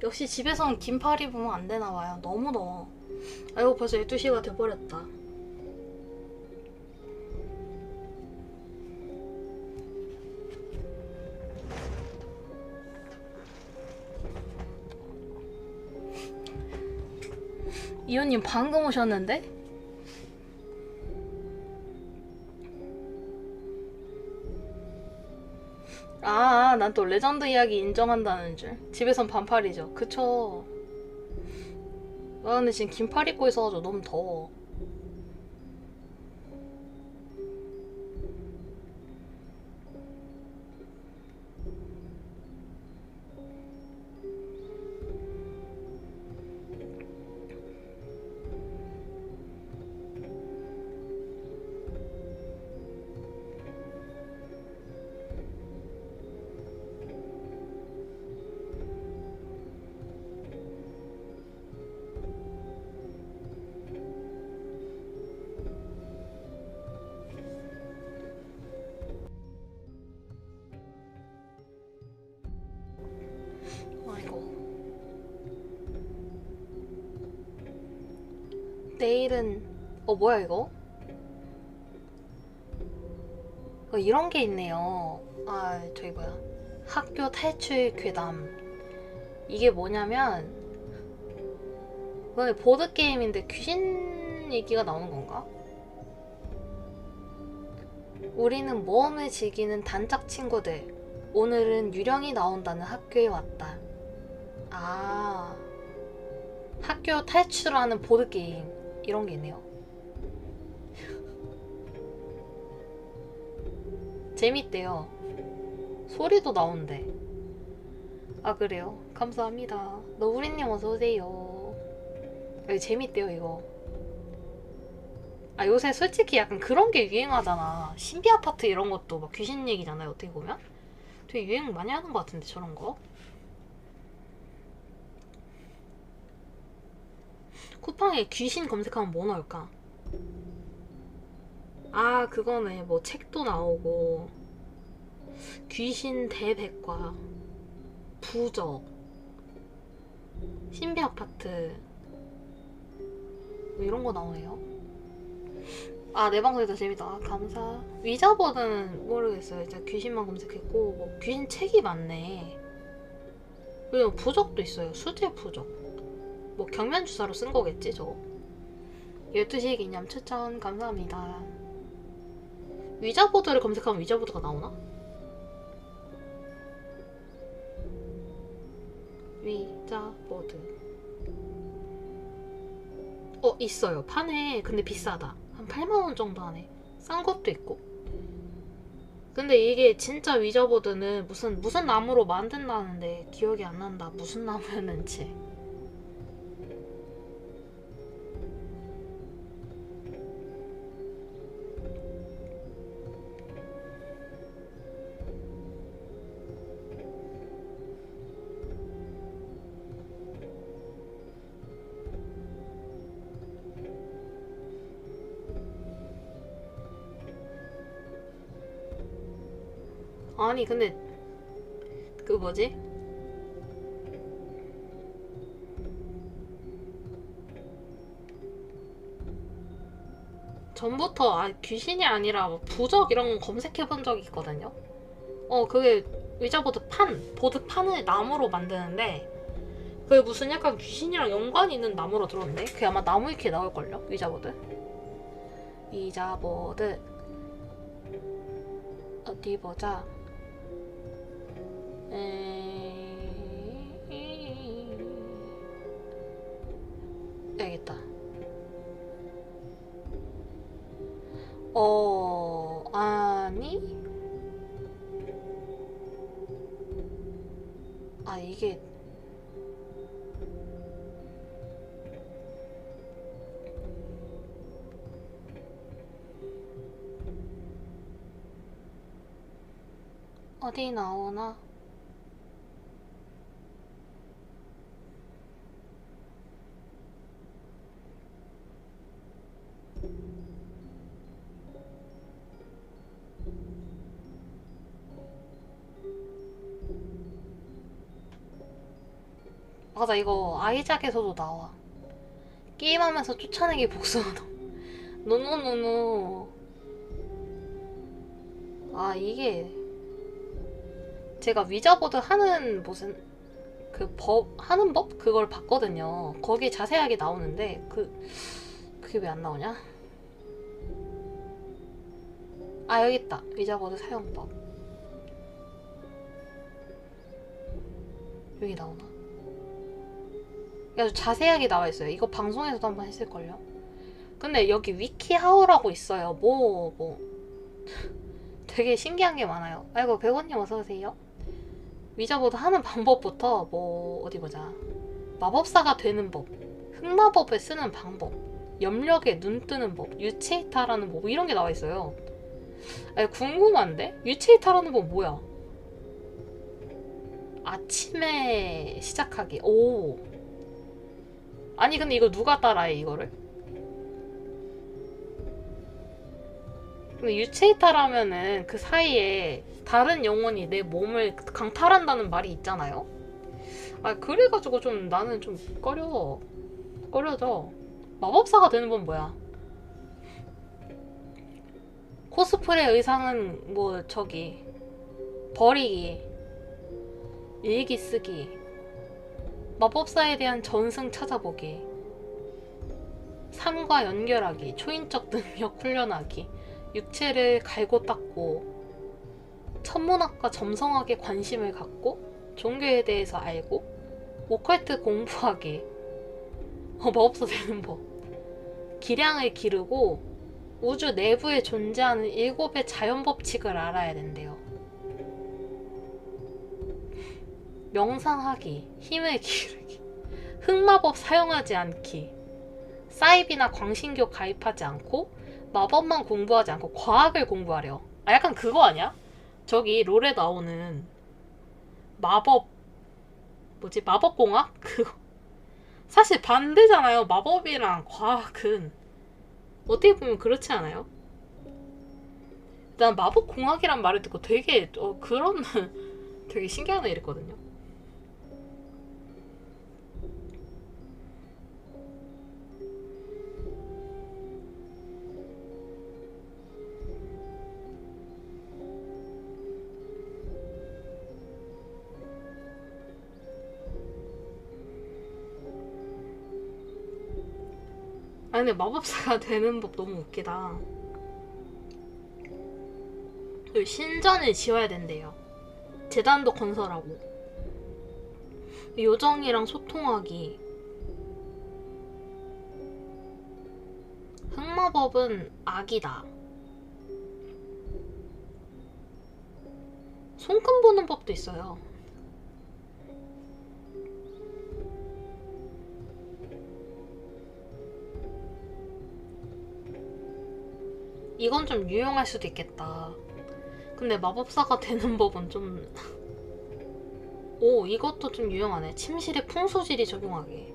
역시 집에선 긴팔 입으면 안 되나봐요. 너무 더워. 아이고 벌써 12시가 돼버렸다. 이호님 방금 오셨는데? 난 또 레전드 이야기 인정한다는 줄. 집에선 반팔이죠. 그쵸. 근데 지금 긴팔 입고 있어가지고 너무 더워. 아이고. 내일은 뭐야 이거? 이런 게 있네요. 저기 뭐야, 학교 탈출 괴담. 이게 뭐냐면 이건 보드게임인데 귀신 얘기가 나오는 건가? 우리는 모험을 즐기는 단짝 친구들. 오늘은 유령이 나온다는 학교에 왔다. 학교 탈출하는 보드게임 이런 게 있네요. 재밌대요. 소리도 나온대. 그래요? 감사합니다. 너구리님 어서오세요. 재밌대요 이거. 요새 솔직히 약간 그런 게 유행하잖아. 신비 아파트 이런 것도 막 귀신 얘기잖아요. 어떻게 보면 되게 유행 많이 하는 것 같은데 저런 거. 쿠팡에 귀신 검색하면 뭐 나올까? 그거네. 뭐 책도 나오고 귀신 대백과 부적 신비 아파트 뭐 이런 거 나오네요. 내 방송이 더 재밌다. 감사. 위자보드는 모르겠어요. 진짜 귀신만 검색했고 뭐 귀신 책이 많네. 그리고 부적도 있어요. 수제 부적. 뭐 경면주사로 쓴 거겠지 저거. 12시 기념 추천 감사합니다. 위자보드를 검색하면 위자보드가 나오나? 위자보드. 있어요. 판에. 근데 비싸다. 한 8만원 정도 하네. 싼 것도 있고. 근데 이게 진짜 위저보드는 무슨 나무로 만든다는데 기억이 안 난다. 무슨 나무였는지. 아니 근데 그 뭐지? 전부터 귀신이 아니라 뭐 부적 이런 거 검색해 본 적이 있거든요. 그게 의자보드 보드판을 나무로 만드는데 그게 무슨 약간 귀신이랑 연관이 있는 나무로 들었는데 그게 아마 나무 위키에 나올걸요? 의자보드 어디 보자. 여기있다. 아니? 이게 어디 나오나? 맞아, 이거 아이작에서도 나와. 게임하면서 쫓아내기 복수하다. 노노노노. 이게 제가 위자보드 하는 무슨 하는 법? 그걸 봤거든요. 거기 자세하게 나오는데 그게 왜 안 나오냐? 여기 있다. 위자보드 사용법. 여기 나오나? 아주 자세하게 나와 있어요. 이거 방송에서도 한번 했을걸요? 근데 여기 위키하우라고 있어요. 되게 신기한 게 많아요. 아이고, 백원님 어서오세요. 위자보드 하는 방법부터 어디 보자. 마법사가 되는 법, 흑마법을 쓰는 방법, 염력에 눈 뜨는 법, 유체이타라는 법, 이런 게 나와 있어요. 궁금한데? 유체이타라는 법 뭐야? 아침에 시작하기. 오. 아니 근데 이거 누가 따라해 이거를? 근데 유체이타라면은 그 사이에 다른 영혼이 내 몸을 강탈한다는 말이 있잖아요? 그래가지고 나는 좀 꺼려져. 마법사가 되는 건 뭐야? 코스프레 의상은 버리기, 일기 쓰기, 마법사에 대한 전승 찾아보기, 삶과 연결하기, 초인적 능력 훈련하기, 육체를 갈고 닦고, 천문학과 점성학에 관심을 갖고, 종교에 대해서 알고, 오컬트 공부하기, 마법사 되는 법, 기량을 기르고, 우주 내부에 존재하는 7의 자연법칙을 알아야 된대요. 명상하기, 힘을 기르기, 흑마법 사용하지 않기, 사이비나 광신교 가입하지 않고 마법만 공부하지 않고 과학을 공부하래요. 약간 그거 아니야? 저기 롤에 나오는 마법공학? 그거 사실 반대잖아요. 마법이랑 과학은 어떻게 보면 그렇지 않아요? 난 마법공학이란 말을 듣고 되게 그런 되게 신기하다 이랬거든요. 근데 마법사가 되는 법 너무 웃기다. 신전을 지어야 된대요. 재단도 건설하고, 요정이랑 소통하기, 흑마법은 악이다. 손금 보는 법도 있어요. 이건 좀 유용할 수도 있겠다. 근데 마법사가 되는 법은 좀... 오, 이것도 좀 유용하네. 침실에 풍수지리 적용하기.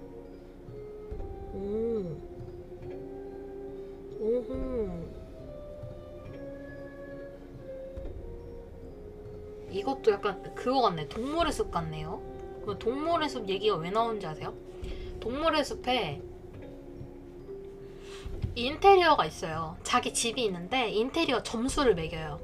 오. 오호. 이것도 약간 그거 같네. 동물의 숲 같네요. 그 동물의 숲 얘기가 왜 나오는지 아세요? 동물의 숲에 인테리어가 있어요. 자기 집이 있는데 인테리어 점수를 매겨요.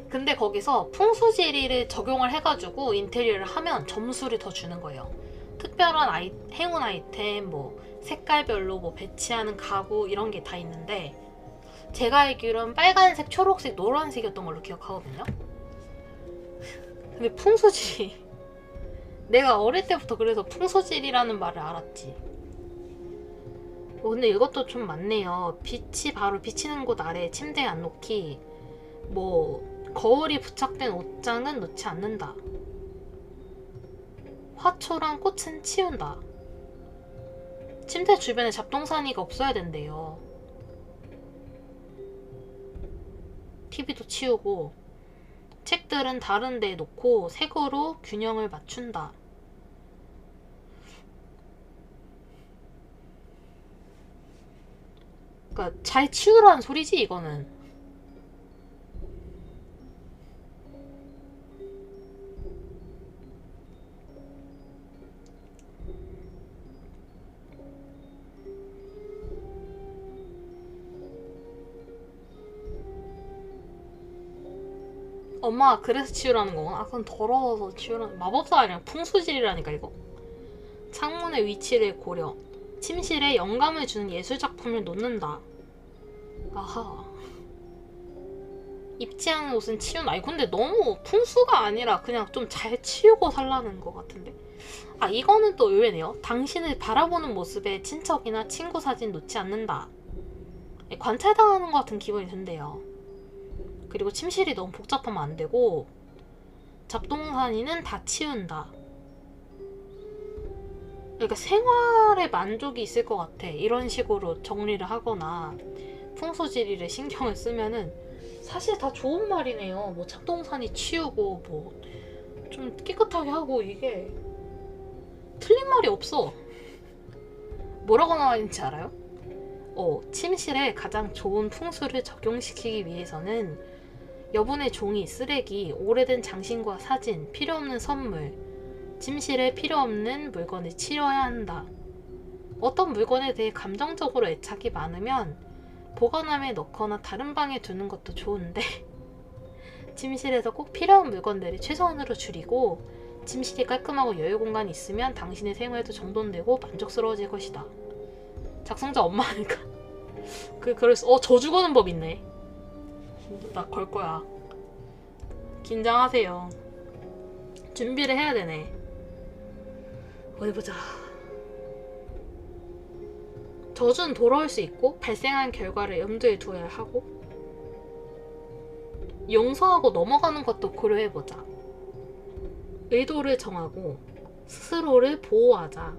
근데 거기서 풍수지리를 적용을 해가지고 인테리어를 하면 점수를 더 주는 거예요. 특별한 행운 아이템, 뭐 색깔별로 뭐 배치하는 가구 이런 게 다 있는데 제가 알기로는 빨간색, 초록색, 노란색이었던 걸로 기억하거든요. 근데 풍수지리 내가 어릴 때부터 그래서 풍수지리라는 말을 알았지. 근데 이것도 좀 많네요. 빛이 바로 비치는 곳 아래 침대에 안 놓기, 뭐 거울이 부착된 옷장은 놓지 않는다, 화초랑 꽃은 치운다, 침대 주변에 잡동사니가 없어야 된대요. TV도 치우고, 책들은 다른 데에 놓고 색으로 균형을 맞춘다. 그러니까 잘 치우라는 소리지 이거는. 엄마가 그래서 치우라는 거구나. 아, 그건 더러워서 치우라는. 마법사 아니라 풍수질이라니까 이거. 창문의 위치를 고려. 침실에 영감을 주는 예술작품을 놓는다. 아하. 입지 않은 옷은 치운다. 아니 근데 너무 풍수가 아니라 그냥 좀 잘 치우고 살라는 것 같은데. 아, 이거는 또 의외네요. 당신을 바라보는 모습에 친척이나 친구 사진 놓지 않는다. 관찰당하는 것 같은 기분이 든대요. 그리고 침실이 너무 복잡하면 안 되고, 잡동사니는 다 치운다. 그러니까 생활에 만족이 있을 것 같아. 이런 식으로 정리를 하거나 풍수지리를 신경을 쓰면은 사실 다 좋은 말이네요. 뭐 잡동사니 치우고 뭐 좀 깨끗하게 하고, 이게 틀린 말이 없어. 뭐라고 나와 있는지 알아요? 침실에 가장 좋은 풍수를 적용시키기 위해서는 여분의 종이, 쓰레기, 오래된 장신과 사진, 필요없는 선물, 침실에 필요없는 물건을 치워야 한다. 어떤 물건에 대해 감정적으로 애착이 많으면 보관함에 넣거나 다른 방에 두는 것도 좋은데 침실에서 꼭 필요한 물건들을 최소한으로 줄이고, 침실이 깔끔하고 여유 공간이 있으면 당신의 생활도 정돈되고 만족스러워질 것이다. 작성자 엄마니까 그래서 저주 거는 법 있네. 나 걸 거야. 긴장하세요. 준비를 해야 되네. 어디 보자. 저주는 돌아올 수 있고 발생한 결과를 염두에 두어야 하고, 용서하고 넘어가는 것도 고려해보자. 의도를 정하고 스스로를 보호하자.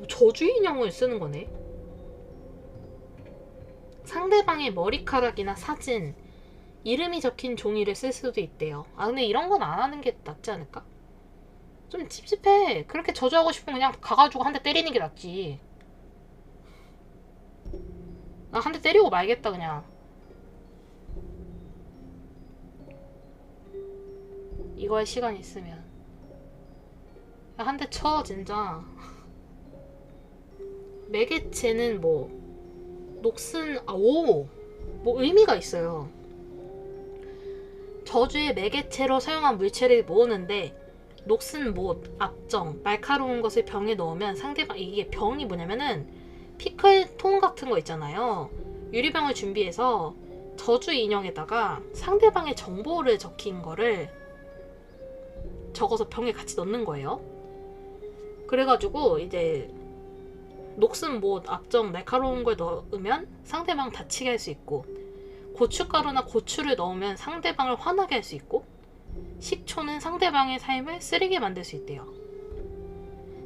저주 인형을 쓰는 거네. 상대방의 머리카락이나 사진, 이름이 적힌 종이를 쓸 수도 있대요. 아, 근데 이런 건 안 하는 게 낫지 않을까? 좀 찝찝해. 그렇게 저주하고 싶으면 그냥 가가지고 한 대 때리는 게 낫지. 나 한 대 때리고 말겠다 그냥. 이거 할 시간 있으면 한 대 쳐 진짜. 매개체는 뭐 녹슨, 뭐 의미가 있어요. 저주의 매개체로 사용한 물체를 모으는데, 녹슨 못, 압정, 날카로운 것을 병에 넣으면 상대방, 이게 병이 뭐냐면은 피클통 같은 거 있잖아요. 유리병을 준비해서 저주 인형에다가 상대방의 정보를 적힌 거를 적어서 병에 같이 넣는 거예요. 그래가지고 이제 녹슨 못, 앞정, 날카로운 걸 넣으면 상대방 다치게 할 수 있고, 고춧가루나 고추를 넣으면 상대방을 화나게 할 수 있고, 식초는 상대방의 삶을 쓰리게 만들 수 있대요.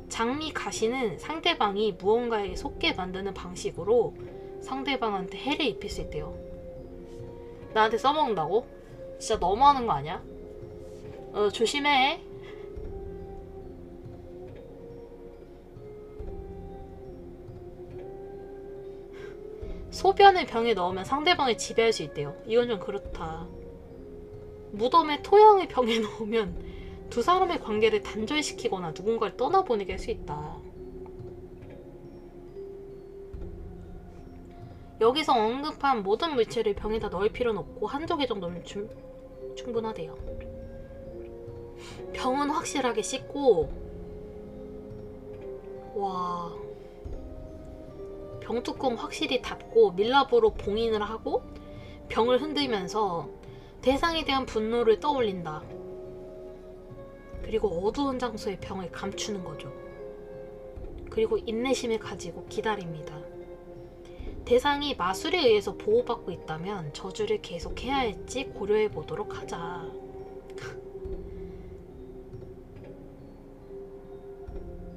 장미 가시는 상대방이 무언가에 속게 만드는 방식으로 상대방한테 해를 입힐 수 있대요. 나한테 써먹는다고? 진짜 너무하는 거 아니야? 조심해. 소변을 병에 넣으면 상대방을 지배할 수 있대요. 이건 좀 그렇다. 무덤에 토양을 병에 넣으면 두 사람의 관계를 단절시키거나 누군가를 떠나보내게 할 수 있다. 여기서 언급한 모든 물체를 병에다 넣을 필요는 없고 한두 개 정도면 충분하대요. 병은 확실하게 씻고, 와, 병뚜껑 확실히 닫고 밀랍으로 봉인을 하고 병을 흔들면서 대상에 대한 분노를 떠올린다. 그리고 어두운 장소에 병을 감추는 거죠. 그리고 인내심을 가지고 기다립니다. 대상이 마술에 의해서 보호받고 있다면 저주를 계속해야 할지 고려해 보도록 하자.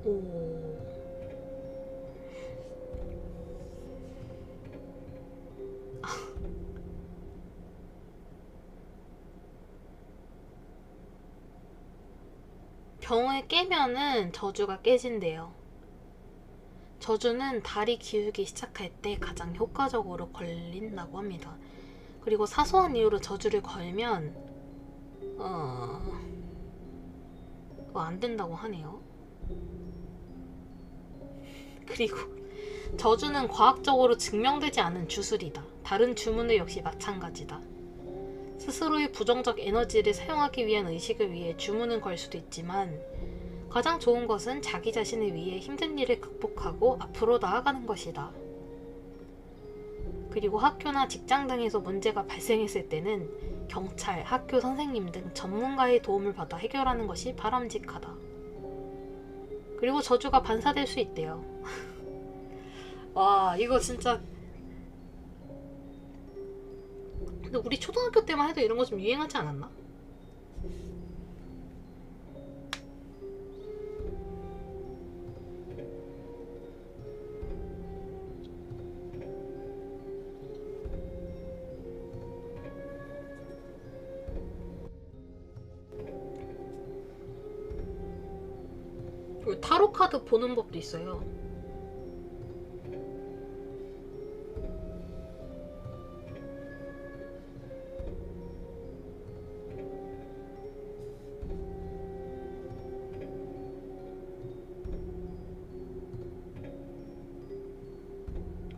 오. 병을 깨면은 저주가 깨진대요. 저주는 달이 기울기 시작할 때 가장 효과적으로 걸린다고 합니다. 그리고 사소한 이유로 저주를 걸면 안 된다고 하네요. 그리고 저주는 과학적으로 증명되지 않은 주술이다. 다른 주문을 역시 마찬가지다. 스스로의 부정적 에너지를 사용하기 위한 의식을 위해 주문은 걸 수도 있지만 가장 좋은 것은 자기 자신을 위해 힘든 일을 극복하고 앞으로 나아가는 것이다. 그리고 학교나 직장 등에서 문제가 발생했을 때는 경찰, 학교 선생님 등 전문가의 도움을 받아 해결하는 것이 바람직하다. 그리고 저주가 반사될 수 있대요. 와, 이거 진짜. 근데 우리 초등학교 때만 해도 이런 거 좀 유행하지 않았나? 그리고 타로 카드 보는 법도 있어요.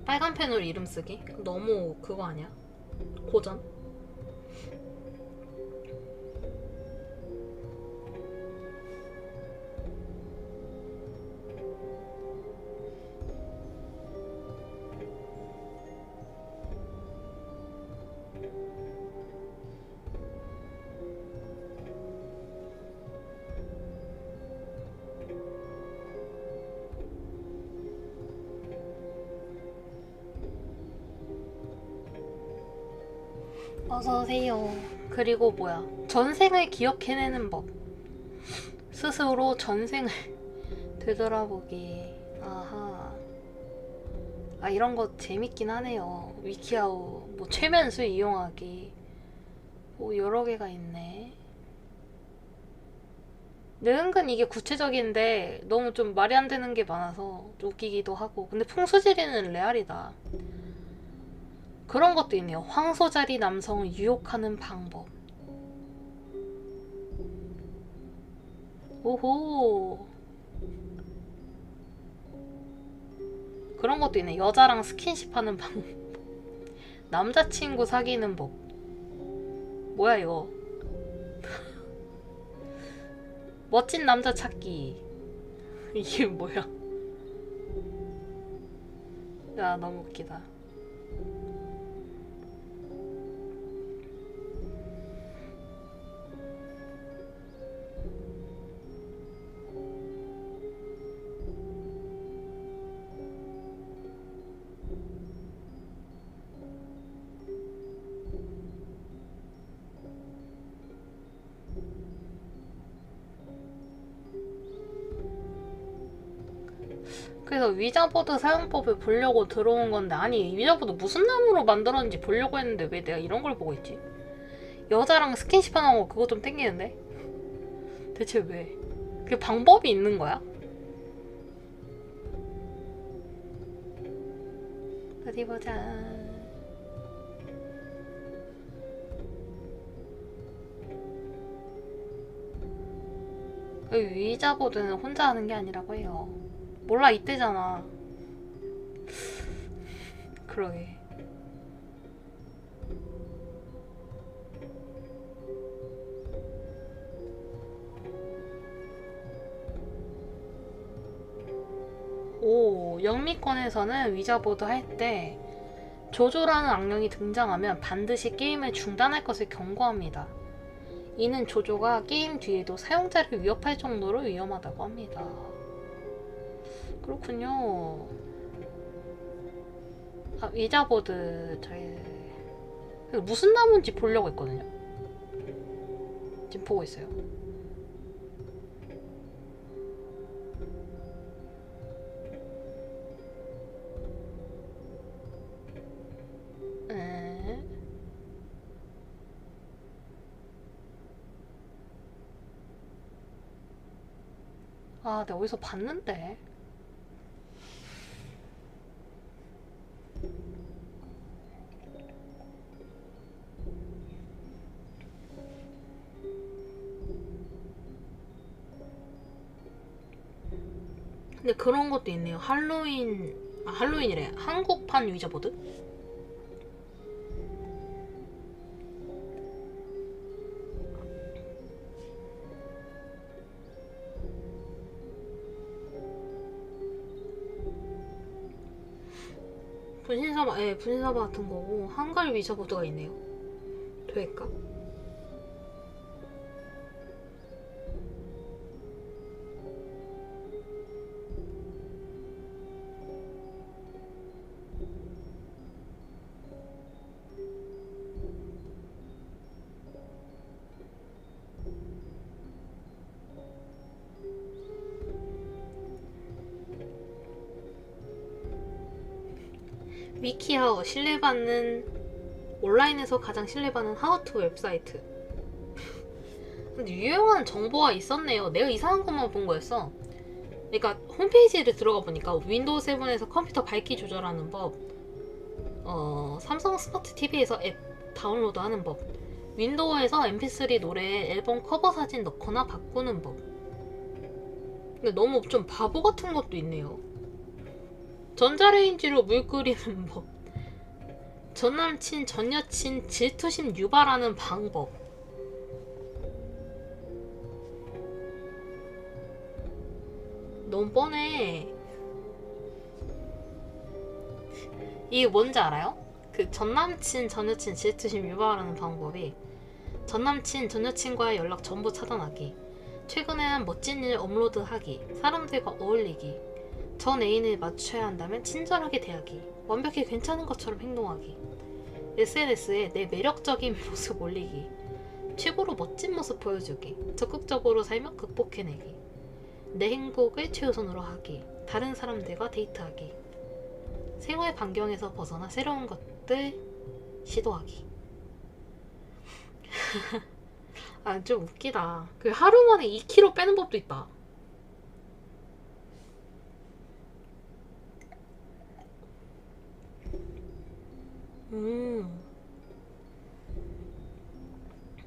빨간 펜으로 이름 쓰기? 너무 그거 아니야? 고전? 어서오세요. 그리고 뭐야, 전생을 기억해내는 법. 스스로 전생을 되돌아보기. 아하. 아, 이런 거 재밌긴 하네요. 위키아우 뭐 최면수 이용하기 뭐 여러 개가 있네. 근데 은근 이게 구체적인데 너무 좀 말이 안 되는 게 많아서 웃기기도 하고. 근데 풍수지리는 레알이다. 그런 것도 있네요. 황소자리 남성을 유혹하는 방법. 오호. 그런 것도 있네. 여자랑 스킨십 하는 방법. 남자친구 사귀는 법. 뭐야 이거. 멋진 남자 찾기. 이게 뭐야. 야, 너무 웃기다. 그래서 위자보드 사용법을 보려고 들어온 건데, 아니 위자보드 무슨 나무로 만들었는지 보려고 했는데 왜 내가 이런 걸 보고 있지? 여자랑 스킨십 하는 거 그거 좀 땡기는데? 대체 왜? 그게 방법이 있는 거야? 어디 보자. 위자보드는 혼자 하는 게 아니라고 해요. 몰라, 이때잖아. 그러게. 오, 영미권에서는 위자보드 할 때 조조라는 악령이 등장하면 반드시 게임을 중단할 것을 경고합니다. 이는 조조가 게임 뒤에도 사용자를 위협할 정도로 위험하다고 합니다. 그렇군요. 아, 위자보드 저희 무슨 나무인지 보려고 했거든요. 지금 보고 있어요. 아, 내가 어디서 봤는데. 근데 그런 것도 있네요. 할로윈이래. 한국판 위자보드? 분신사바, 예, 분신사바 같은 거고 한글 위자보드가 있네요. 될까? 위키하우, 신뢰받는 온라인에서 가장 신뢰받는 하우투 웹사이트. 근데 유용한 정보가 있었네요. 내가 이상한 것만 본 거였어. 그러니까 홈페이지를 들어가 보니까 윈도우 7에서 컴퓨터 밝기 조절하는 법, 삼성 스마트 TV에서 앱 다운로드하는 법, 윈도우에서 mp3 노래에 앨범 커버 사진 넣거나 바꾸는 법. 근데 너무 좀 바보 같은 것도 있네요. 전자레인지로 물 끓이는 법, 전남친 전여친 질투심 유발하는 방법. 너무 뻔해. 이게 뭔지 알아요? 그 전남친 전여친 질투심 유발하는 방법이 전남친 전여친과의 연락 전부 차단하기, 최근에 한 멋진 일 업로드하기, 사람들과 어울리기, 전 애인을 맞춰야 한다면 친절하게 대하기, 완벽히 괜찮은 것처럼 행동하기, SNS에 내 매력적인 모습 올리기, 최고로 멋진 모습 보여주기, 적극적으로 살며 극복해내기, 내 행복을 최우선으로 하기, 다른 사람들과 데이트하기, 생활 반경에서 벗어나 새로운 것들 시도하기. 아, 좀 웃기다. 그 하루 만에 2kg 빼는 법도 있다.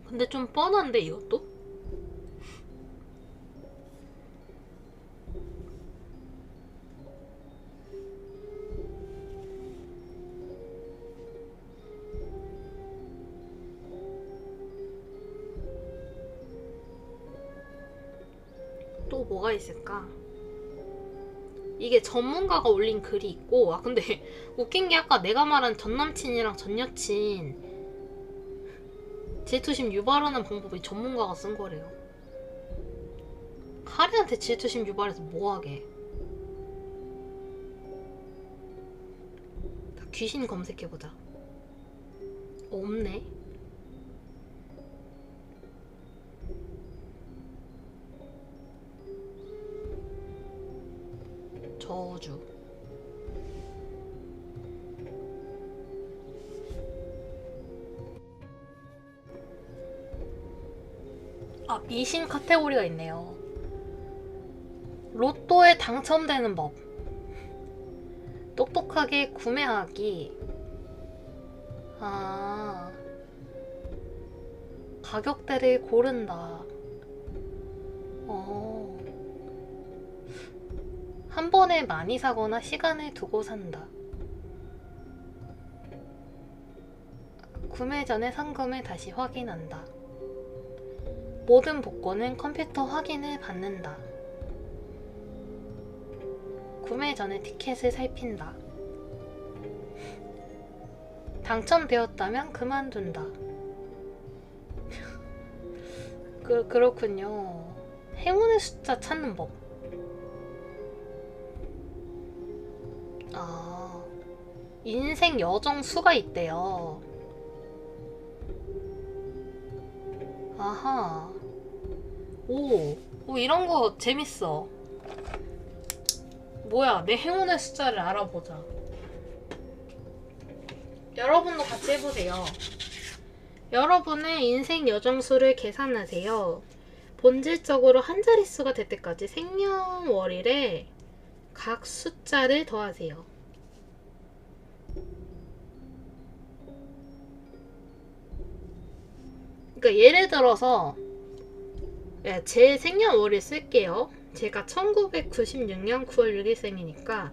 근데 좀 뻔한데 이것도? 또 뭐가 있을까? 이게 전문가가 올린 글이 있고, 아 근데 웃긴 게 아까 내가 말한 전남친이랑 전여친 질투심 유발하는 방법이 전문가가 쓴 거래요. 하리한테 질투심 유발해서 뭐하게. 귀신 검색해보자. 없네. 저 여우주. 아, 미신 카테고리가 있네요. 로또에 당첨되는 법. 똑똑하게 구매하기. 아, 가격대를 고른다. 한 번에 많이 사거나 시간을 두고 산다. 구매 전에 상금을 다시 확인한다. 모든 복권은 컴퓨터 확인을 받는다. 구매 전에 티켓을 살핀다. 당첨되었다면 그만둔다. 그렇군요. 행운의 숫자 찾는 법. 아, 인생 여정 수가 있대요. 아하. 오, 이런 거 재밌어. 뭐야, 내 행운의 숫자를 알아보자. 여러분도 같이 해보세요. 여러분의 인생 여정수를 계산하세요. 본질적으로 한 자릿수가 될 때까지 생년월일에 각 숫자를 더하세요. 그러니까 예를 들어서 제 생년월일 쓸게요. 제가 1996년 9월 6일생이니까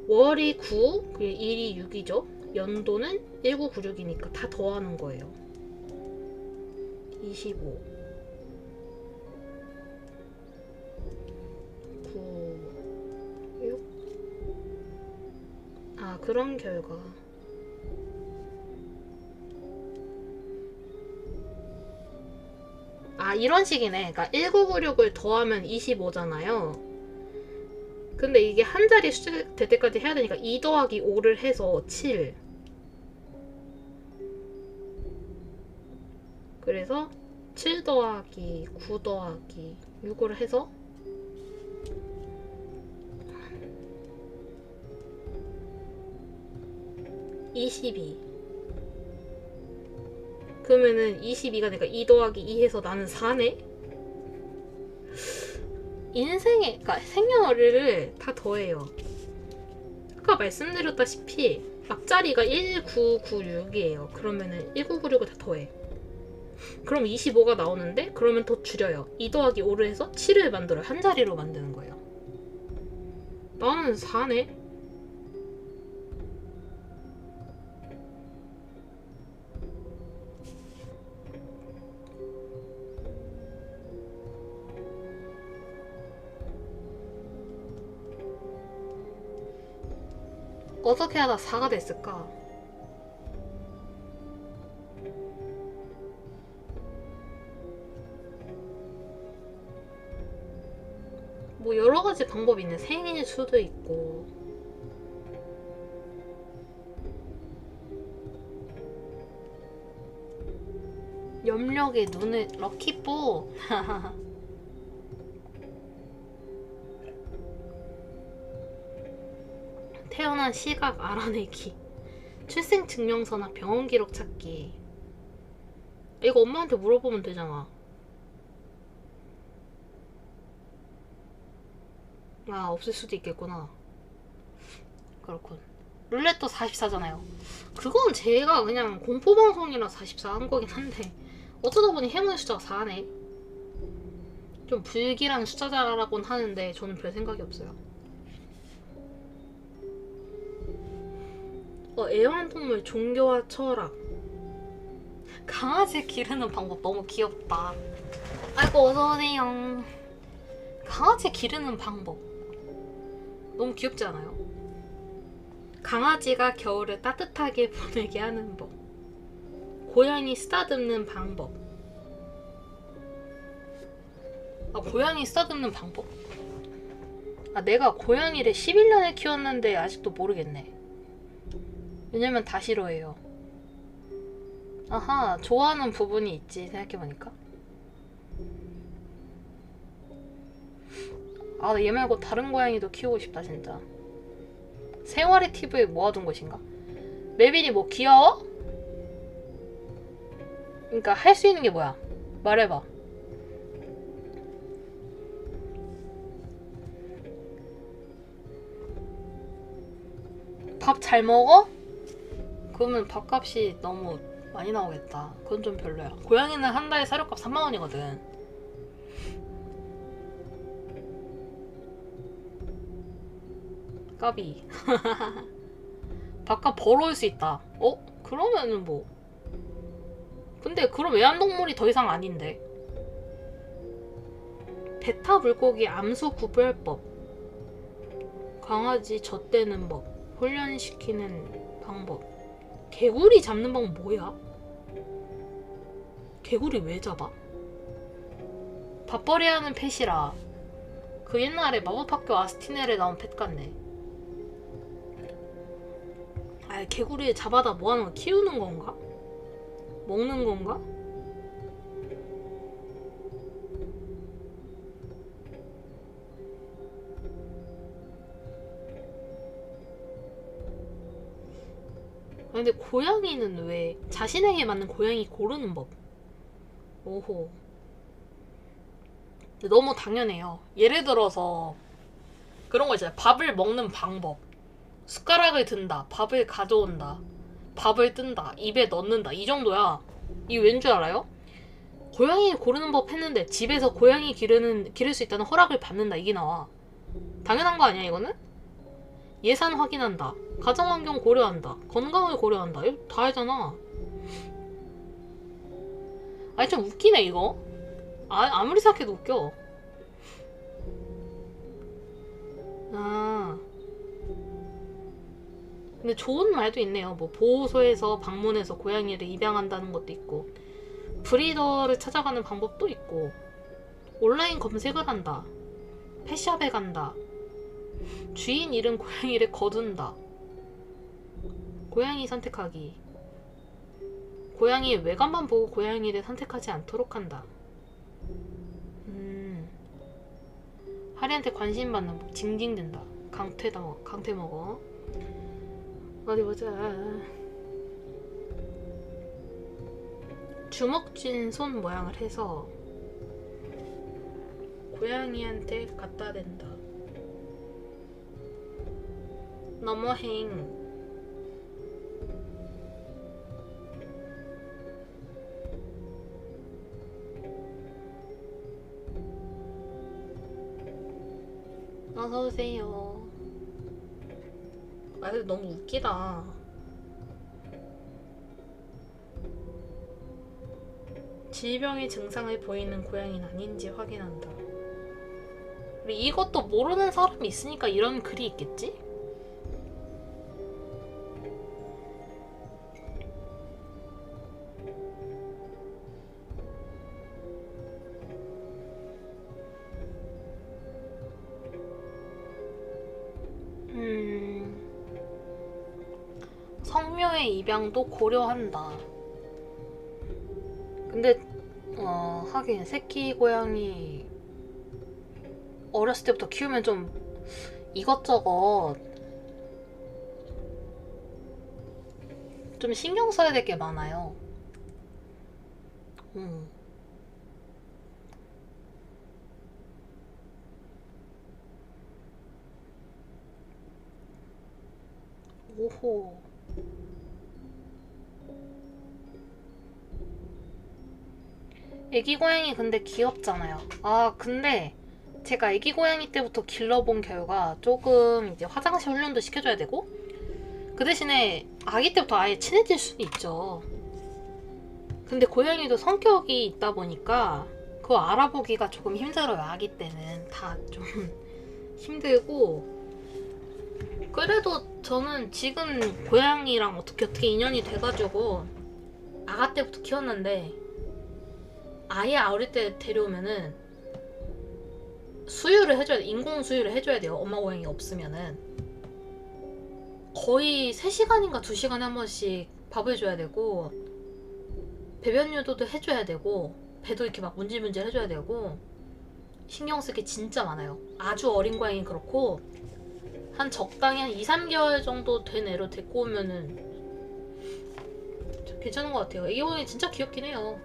월이 9, 일이 6이죠. 연도는 1996이니까 다 더하는 거예요. 25 9 6 아, 그런 결과. 아, 이런 식이네. 그러니까 1996을 더하면 25잖아요. 근데 이게 한 자리 숫자 될 때까지 해야 되니까 2 더하기 5를 해서 7. 그래서 7 더하기 9 더하기 6을 해서 22. 그러면은 22가 되니까 2 더하기 2 해서 나는 4네? 인생에, 그러니까 생년월일을 다 더해요. 아까 말씀드렸다시피 앞자리가 1996이에요. 그러면은 1996을 다 더해. 그럼 25가 나오는데 그러면 더 줄여요. 2 더하기 5를 해서 7을 만들어요. 한 자리로 만드는 거예요. 나는 4네? 어떻게 하다 4가 됐을까? 뭐 여러 가지 방법이 있네. 생일 수도 있고. 염력의 눈을 럭키뽀. 태어난 시각 알아내기. 출생증명서나 병원 기록 찾기. 이거 엄마한테 물어보면 되잖아. 아, 없을 수도 있겠구나. 그렇군. 룰렛도 44잖아요. 그건 제가 그냥 공포방송이라 44 한 거긴 한데 어쩌다 보니 행운의 숫자가 4네. 좀 불길한 숫자라고는 하는데 저는 별 생각이 없어요. 애완동물 종교와 철학. 강아지 기르는 방법 너무 귀엽다. 아이고, 어서오세요. 강아지 기르는 방법 너무 귀엽지 않아요? 강아지가 겨울을 따뜻하게 보내게 하는 법. 고양이 쓰다듬는 방법. 아, 고양이 쓰다듬는 방법? 아, 내가 고양이를 11년을 키웠는데 아직도 모르겠네. 왜냐면 다 싫어해요. 아하, 좋아하는 부분이 있지, 생각해보니까. 아, 얘 말고 다른 고양이도 키우고 싶다, 진짜. 생활의 팁을 모아둔 것인가? 메빈이 뭐 귀여워? 그러니까 할 수 있는 게 뭐야? 말해봐. 밥 잘 먹어? 그러면 밥값이 너무 많이 나오겠다. 그건 좀 별로야. 고양이는 한 달에 사료값 3만 원이거든. 까비. 밥값 벌어올 수 있다. 그러면은 뭐. 근데 그럼 애완동물이 더 이상 아닌데. 베타 물고기 암수 구별법. 강아지 젖대는 법. 훈련시키는 방법. 개구리 잡는 방법 뭐야? 개구리 왜 잡아? 밥벌이 하는 펫이라. 그 옛날에 마법학교 아스티넬에 나온 펫 같네. 아, 개구리 잡아다 뭐하는 거? 키우는 건가? 먹는 건가? 근데 고양이는 왜 자신에게 맞는 고양이 고르는 법? 오호. 너무 당연해요. 예를 들어서 그런 거 있잖아요. 밥을 먹는 방법. 숟가락을 든다. 밥을 가져온다. 밥을 뜬다. 입에 넣는다. 이 정도야. 이게 왠 줄 알아요? 고양이 고르는 법 했는데 집에서 고양이 기를 수 있다는 허락을 받는다. 이게 나와. 당연한 거 아니야 이거는? 예산 확인한다. 가정환경 고려한다. 건강을 고려한다. 이거 다 알잖아. 아니 좀 웃기네 이거. 아무리 생각해도 웃겨. 근데 좋은 말도 있네요. 뭐 보호소에서 방문해서 고양이를 입양한다는 것도 있고, 브리더를 찾아가는 방법도 있고, 온라인 검색을 한다. 펫샵에 간다. 주인 잃은 고양이를 거둔다. 고양이 선택하기. 고양이의 외관만 보고 고양이를 선택하지 않도록 한다. 하리한테 관심 받는 법. 징징댄다. 강퇴 먹어. 어디 보자. 주먹 쥔 손 모양을 해서 고양이한테 갖다 댄다. 너머행. 어서오세요. 아, 근데 너무 웃기다. 질병의 증상을 보이는 고양이는 아닌지 확인한다. 이것도 모르는 사람이 있으니까 이런 글이 있겠지? 성묘의 입양도 고려한다. 근데 하긴 새끼 고양이 어렸을 때부터 키우면 좀 이것저것 좀 신경 써야 될 게 많아요. 오호. 애기 고양이 근데 귀엽잖아요. 근데 제가 애기 고양이 때부터 길러본 결과 조금 이제 화장실 훈련도 시켜줘야 되고, 그 대신에 아기 때부터 아예 친해질 수는 있죠. 근데 고양이도 성격이 있다 보니까 그거 알아보기가 조금 힘들어요. 아기 때는 다 좀 힘들고. 그래도 저는 지금 고양이랑 어떻게 인연이 돼가지고 아가 때부터 키웠는데, 아예 어릴 때 데려오면은 수유를 해줘야 돼. 인공 수유를 해줘야 돼요. 엄마 고양이가 없으면은 거의 3시간인가 2시간에 한 번씩 밥을 줘야 되고, 배변 유도도 해줘야 되고, 배도 이렇게 막 문질문질 해줘야 되고, 신경 쓸 게 진짜 많아요. 아주 어린 고양이는 그렇고, 한 적당히 한 2, 3개월 정도 된 애로 데리고 오면은 괜찮은 것 같아요. 애기 고양이 진짜 귀엽긴 해요.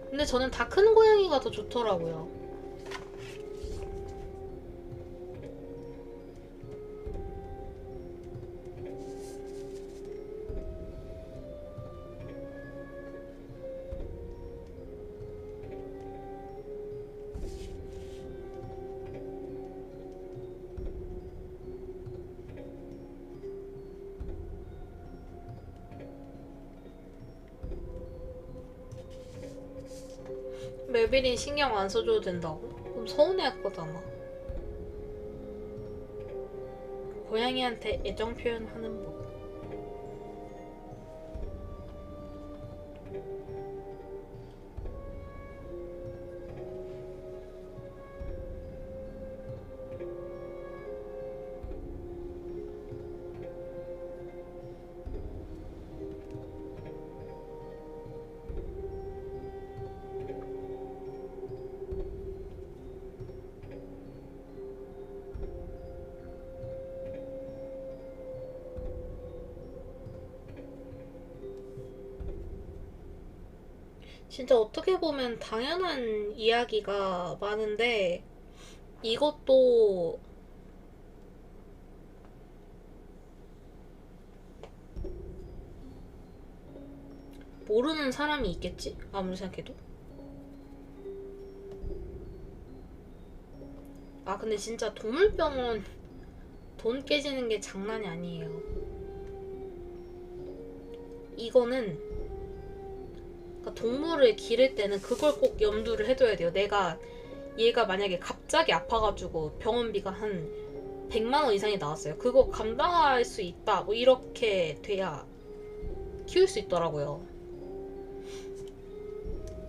근데 저는 다 큰 고양이가 더 좋더라고요. 멜빈이 신경 안 써줘도 된다고? 그럼 서운해할 거잖아. 고양이한테 애정 표현하는 법. 진짜 어떻게 보면 당연한 이야기가 많은데 이것도 모르는 사람이 있겠지? 아무리 생각해도. 아 근데 진짜 동물병원 돈 깨지는 게 장난이 아니에요. 이거는 그러니까 동물을 기를 때는 그걸 꼭 염두를 해둬야 돼요. 내가 얘가 만약에 갑자기 아파가지고 병원비가 한 100만 원 이상이 나왔어요. 그거 감당할 수 있다. 뭐 이렇게 돼야 키울 수 있더라고요.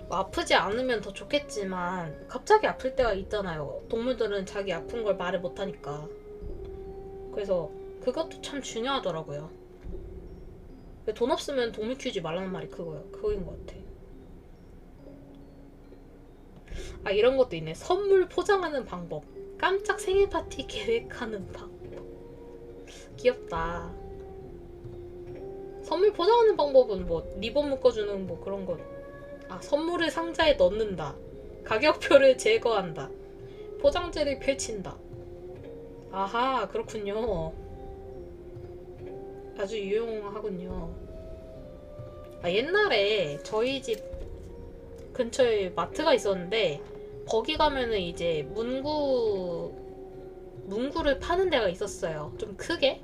뭐 아프지 않으면 더 좋겠지만 갑자기 아플 때가 있잖아요. 동물들은 자기 아픈 걸 말을 못하니까. 그래서 그것도 참 중요하더라고요. 돈 없으면 동물 키우지 말라는 말이 그거인 것 같아. 아 이런 것도 있네. 선물 포장하는 방법. 깜짝 생일 파티 계획하는 방법. 귀엽다. 선물 포장하는 방법은 뭐 리본 묶어주는 뭐 그런 거. 아 선물을 상자에 넣는다. 가격표를 제거한다. 포장재를 펼친다. 아하 그렇군요. 아주 유용하군요. 아, 옛날에 저희 집 근처에 마트가 있었는데 거기 가면은 이제 문구를 파는 데가 있었어요. 좀 크게.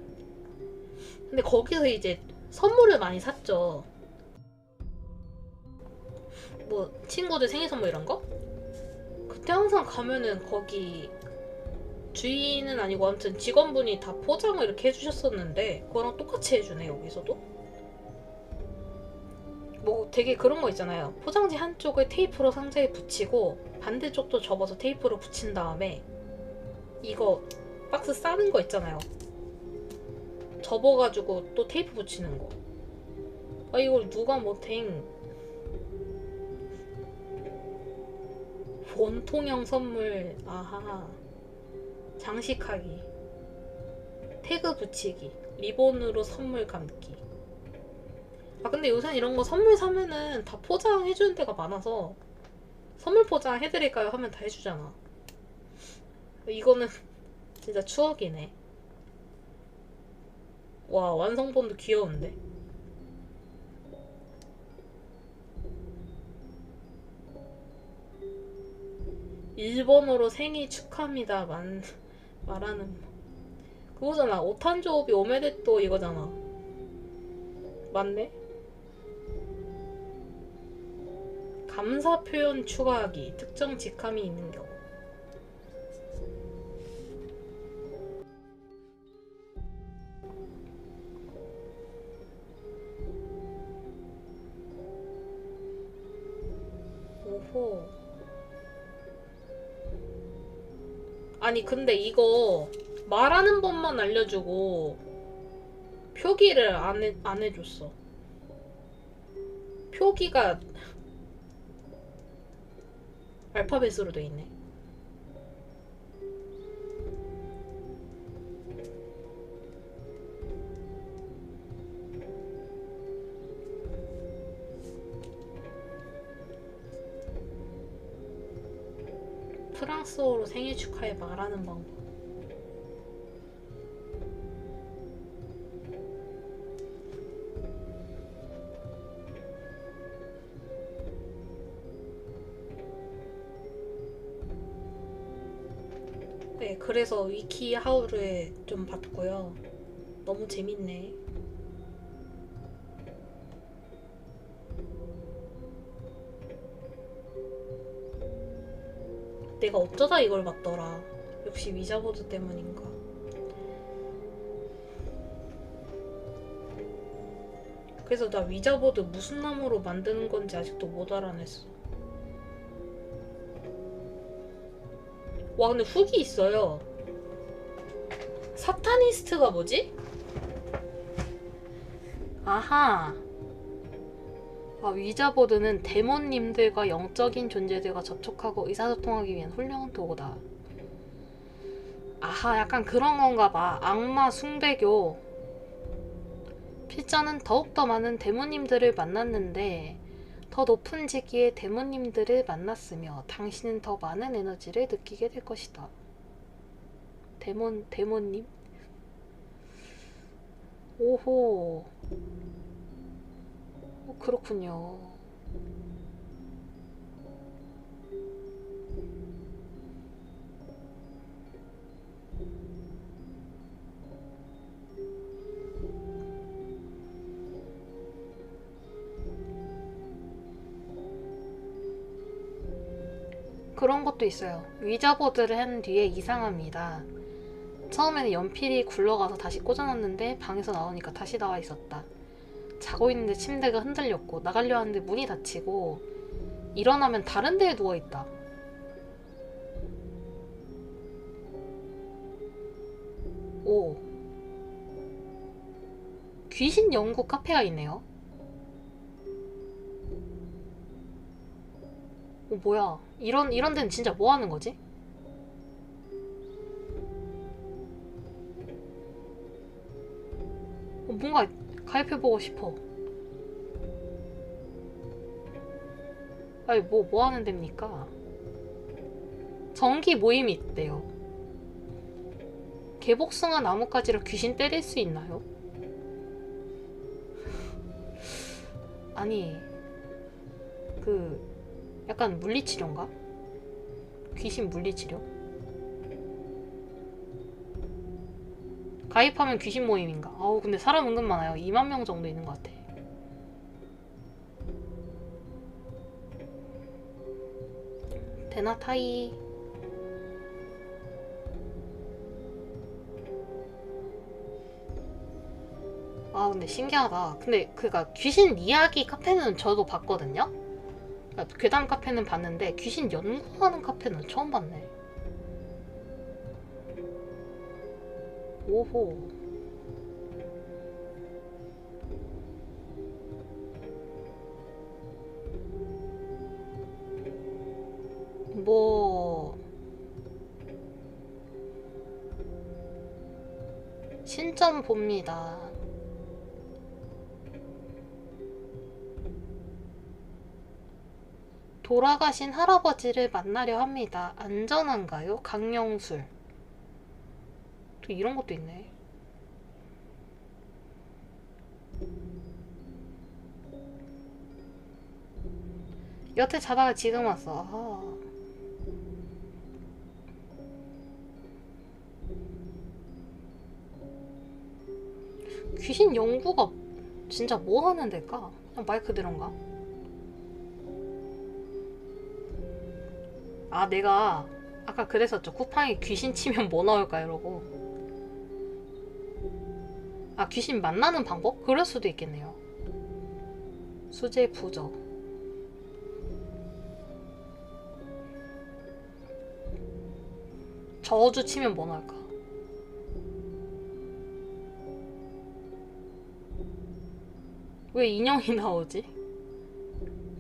근데 거기서 이제 선물을 많이 샀죠. 뭐 친구들 생일 선물 이런 거? 그때 항상 가면은 거기 주인은 아니고 아무튼 직원분이 다 포장을 이렇게 해주셨었는데 그거랑 똑같이 해주네 여기서도. 뭐 되게 그런 거 있잖아요. 포장지 한쪽을 테이프로 상자에 붙이고 반대쪽도 접어서 테이프로 붙인 다음에 이거 박스 싸는 거 있잖아요. 접어가지고 또 테이프 붙이는 거. 아 이걸 누가 못행. 원통형 선물. 아하. 장식하기. 태그 붙이기. 리본으로 선물 감기. 아 근데 요새 이런 거 선물 사면은 다 포장해주는 데가 많아서 선물 포장 해드릴까요? 하면 다 해주잖아. 이거는 진짜 추억이네. 와 완성본도 귀여운데. 일본어로 생일 축하합니다 말하는 그거잖아. 오탄조비 오메데또 이거잖아. 맞네? 감사 표현 추가하기. 특정 직함이 있는 경우. 오호. 아니 근데 이거 말하는 법만 알려주고 표기를 안 해줬어. 표기가 알파벳으로 돼 있네. 프랑스어로 생일 축하해 말하는 방법. 네, 그래서 위키하우를 좀 봤고요. 너무 재밌네. 내가 어쩌다 이걸 봤더라. 역시 위자보드 때문인가. 그래서 나 위자보드 무슨 나무로 만드는 건지 아직도 못 알아냈어. 와, 근데 훅이 있어요. 사타니스트가 뭐지? 아하. 아, 위자보드는 데몬님들과 영적인 존재들과 접촉하고 의사소통하기 위한 훌륭한 도구다. 아하, 약간 그런 건가 봐. 악마 숭배교. 필자는 더욱더 많은 데몬님들을 만났는데 더 높은 지기의 데몬님들을 만났으며 당신은 더 많은 에너지를 느끼게 될 것이다. 데몬님? 오호. 그렇군요. 그런 것도 있어요. 위자보드를 한 뒤에 이상합니다. 처음에는 연필이 굴러가서 다시 꽂아놨는데 방에서 나오니까 다시 나와 있었다. 자고 있는데 침대가 흔들렸고 나가려 하는데 문이 닫히고 일어나면 다른 데에 누워있다. 오. 귀신 연구 카페가 있네요. 뭐야. 이런 데는 진짜 뭐 하는 거지? 뭔가 가입해보고 싶어. 아니, 뭐 하는 데입니까? 정기 모임이 있대요. 개복숭아 나뭇가지로 귀신 때릴 수 있나요? 아니, 약간 물리치료인가? 귀신 물리치료? 가입하면 귀신 모임인가? 아우, 근데 사람 은근 많아요. 2만 명 정도 있는 것 같아. 데나타이. 아, 근데 신기하다. 근데 그니까 귀신 이야기 카페는 저도 봤거든요? 그러니까 괴담 카페는 봤는데 귀신 연구하는 카페는 처음 봤네. 오호. 뭐 신점 봅니다. 돌아가신 할아버지를 만나려 합니다. 안전한가요? 강령술. 또 이런 것도 있네. 여태 자다가 지금 왔어. 아하. 귀신 연구가 진짜 뭐 하는 데일까? 그냥 말 그대로인가? 아, 내가 아까 그랬었죠. 쿠팡에 귀신 치면 뭐 나올까 이러고. 아, 귀신 만나는 방법? 그럴 수도 있겠네요. 수제 부저. 저주 치면 뭐 나올까? 왜 인형이 나오지?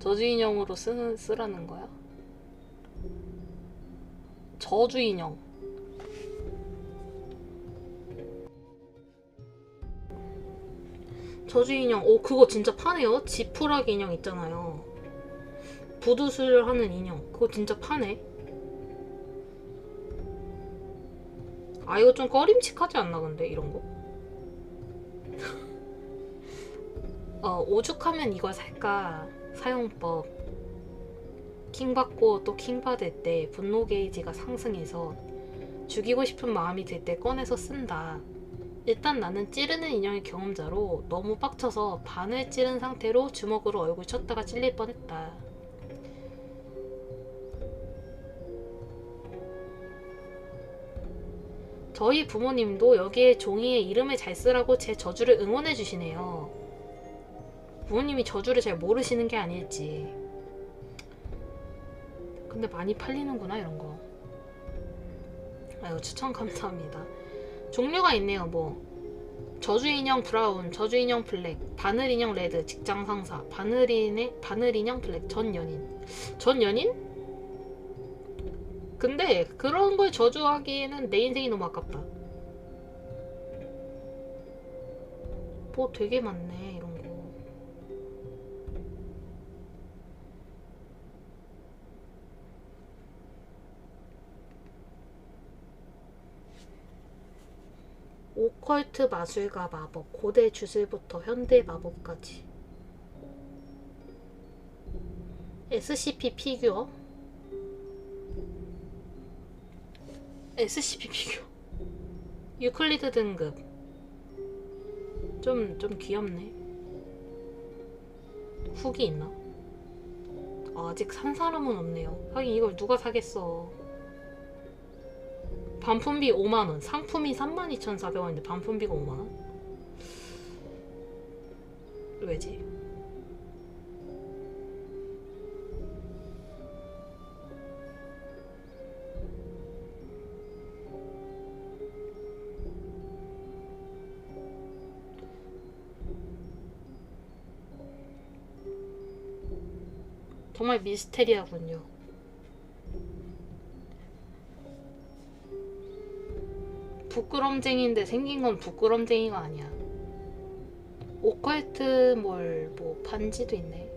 저주 인형으로 쓰라는 거야? 저주 인형. 저주 인형. 오, 그거 진짜 파네요. 지푸라기 인형 있잖아요. 부두술 하는 인형. 그거 진짜 파네. 아 이거 좀 꺼림칙하지 않나 근데 이런 거? 오죽하면 이걸 살까? 사용법. 킹받고 또 킹받을 때 분노 게이지가 상승해서 죽이고 싶은 마음이 들 때 꺼내서 쓴다. 일단 나는 찌르는 인형의 경험자로 너무 빡쳐서 반을 찌른 상태로 주먹으로 얼굴 쳤다가 찔릴 뻔했다. 저희 부모님도 여기에 종이에 이름을 잘 쓰라고 제 저주를 응원해 주시네요. 부모님이 저주를 잘 모르시는 게 아닐지. 근데 많이 팔리는구나 이런 거. 아유 추천 감사합니다. 종류가 있네요. 뭐 저주 인형 브라운, 저주 인형 블랙, 바늘 인형 레드, 직장 상사, 바늘 인형 블랙, 전 연인. 전 연인? 근데 그런 걸 저주하기에는 내 인생이 너무 아깝다. 뭐 되게 많네 이런 거. 오컬트 마술과 마법, 고대 주술부터 현대 마법까지. SCP 피규어? SCP 피규어. 유클리드 등급. 좀 귀엽네. 후기 있나? 아직 산 사람은 없네요. 하긴 이걸 누가 사겠어. 반품비 5만원, 상품이 32,400원인데 반품비가 5만원? 왜지? 정말 미스테리하군요. 부끄럼쟁이인데 생긴 건 부끄럼쟁이가 아니야. 오컬트 뭐 반지도 있네.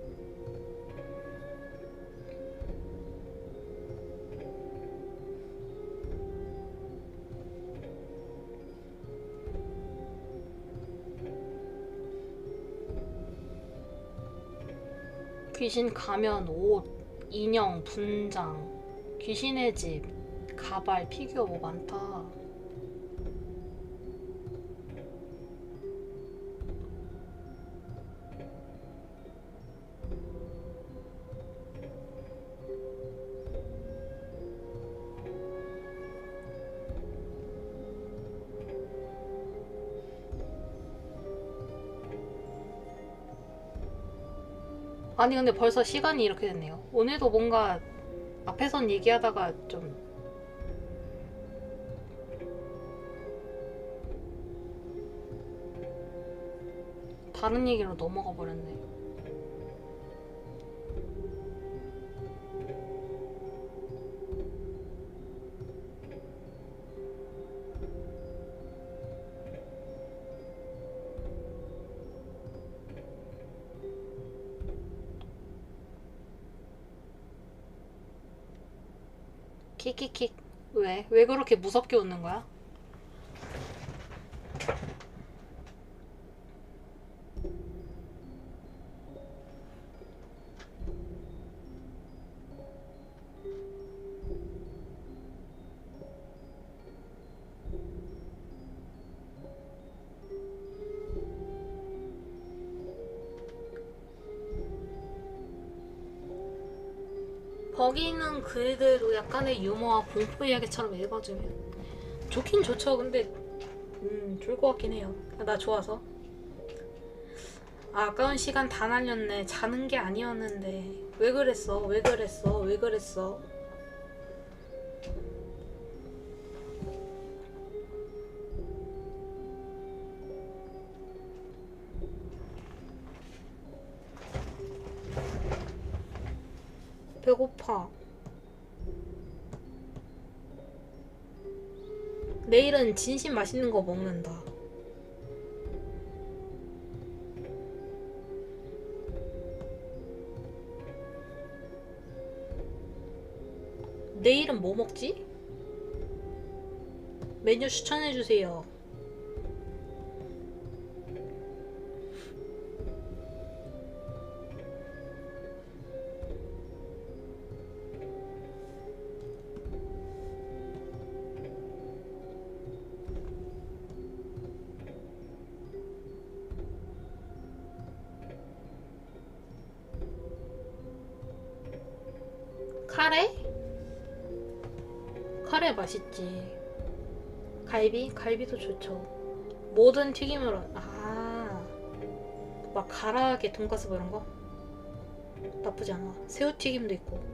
귀신 가면, 옷, 인형, 분장, 귀신의 집, 가발, 피규어 뭐 많다. 아니 근데 벌써 시간이 이렇게 됐네요. 오늘도 뭔가 앞에선 얘기하다가 좀 다른 얘기로 넘어가 버렸네. 킥킥킥. 왜? 왜 그렇게 무섭게 웃는 거야? 거기 있는 글들도 약간의 유머와 공포 이야기처럼 읽어주면 좋긴 좋죠. 근데 좋을 것 같긴 해요. 나 좋아서. 아, 아까운 시간 다 날렸네. 자는 게 아니었는데 왜 그랬어? 왜 그랬어? 왜 그랬어? 배고파. 내일은 진심 맛있는 거 먹는다. 내일은 뭐 먹지? 메뉴 추천해주세요. 카레? 카레 맛있지. 갈비? 갈비도 좋죠. 모든 튀김으로 막 가라아게 돈가스 뭐 이런 거? 나쁘지 않아. 새우튀김도 있고.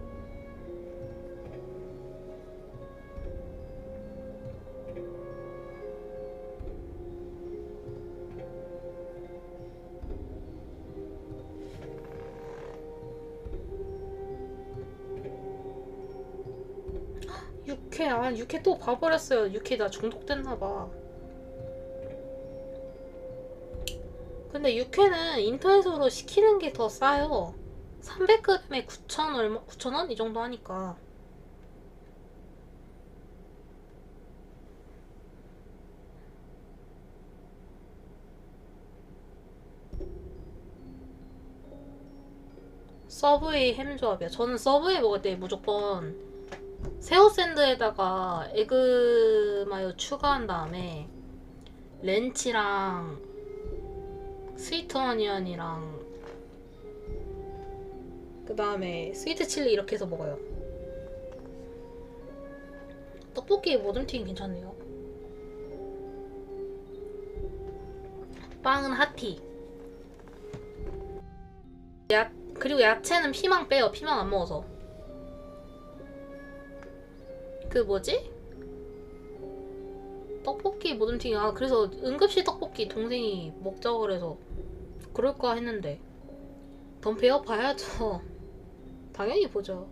육회 또 봐버렸어요. 육회 나 중독됐나봐. 근데 육회는 인터넷으로 시키는 게 더 싸요. 300g에 9,000 얼마? 9,000원? 이 정도 하니까. 서브웨이 햄조합이야. 저는 서브웨이 먹을 때 무조건 새우 샌드에다가 에그 마요 추가한 다음에 렌치랑 스위트 어니언이랑 그 다음에 스위트 칠리 이렇게 해서 먹어요. 떡볶이에 모듬튀김 괜찮네요. 빵은 핫티. 그리고 야채는 피망 빼요. 피망 안 먹어서. 그 뭐지? 떡볶이 모듬튀김. 그래서 응급실 떡볶이 동생이 먹자고 그래서 그럴까 했는데 덤페어 봐야죠. 당연히 보죠.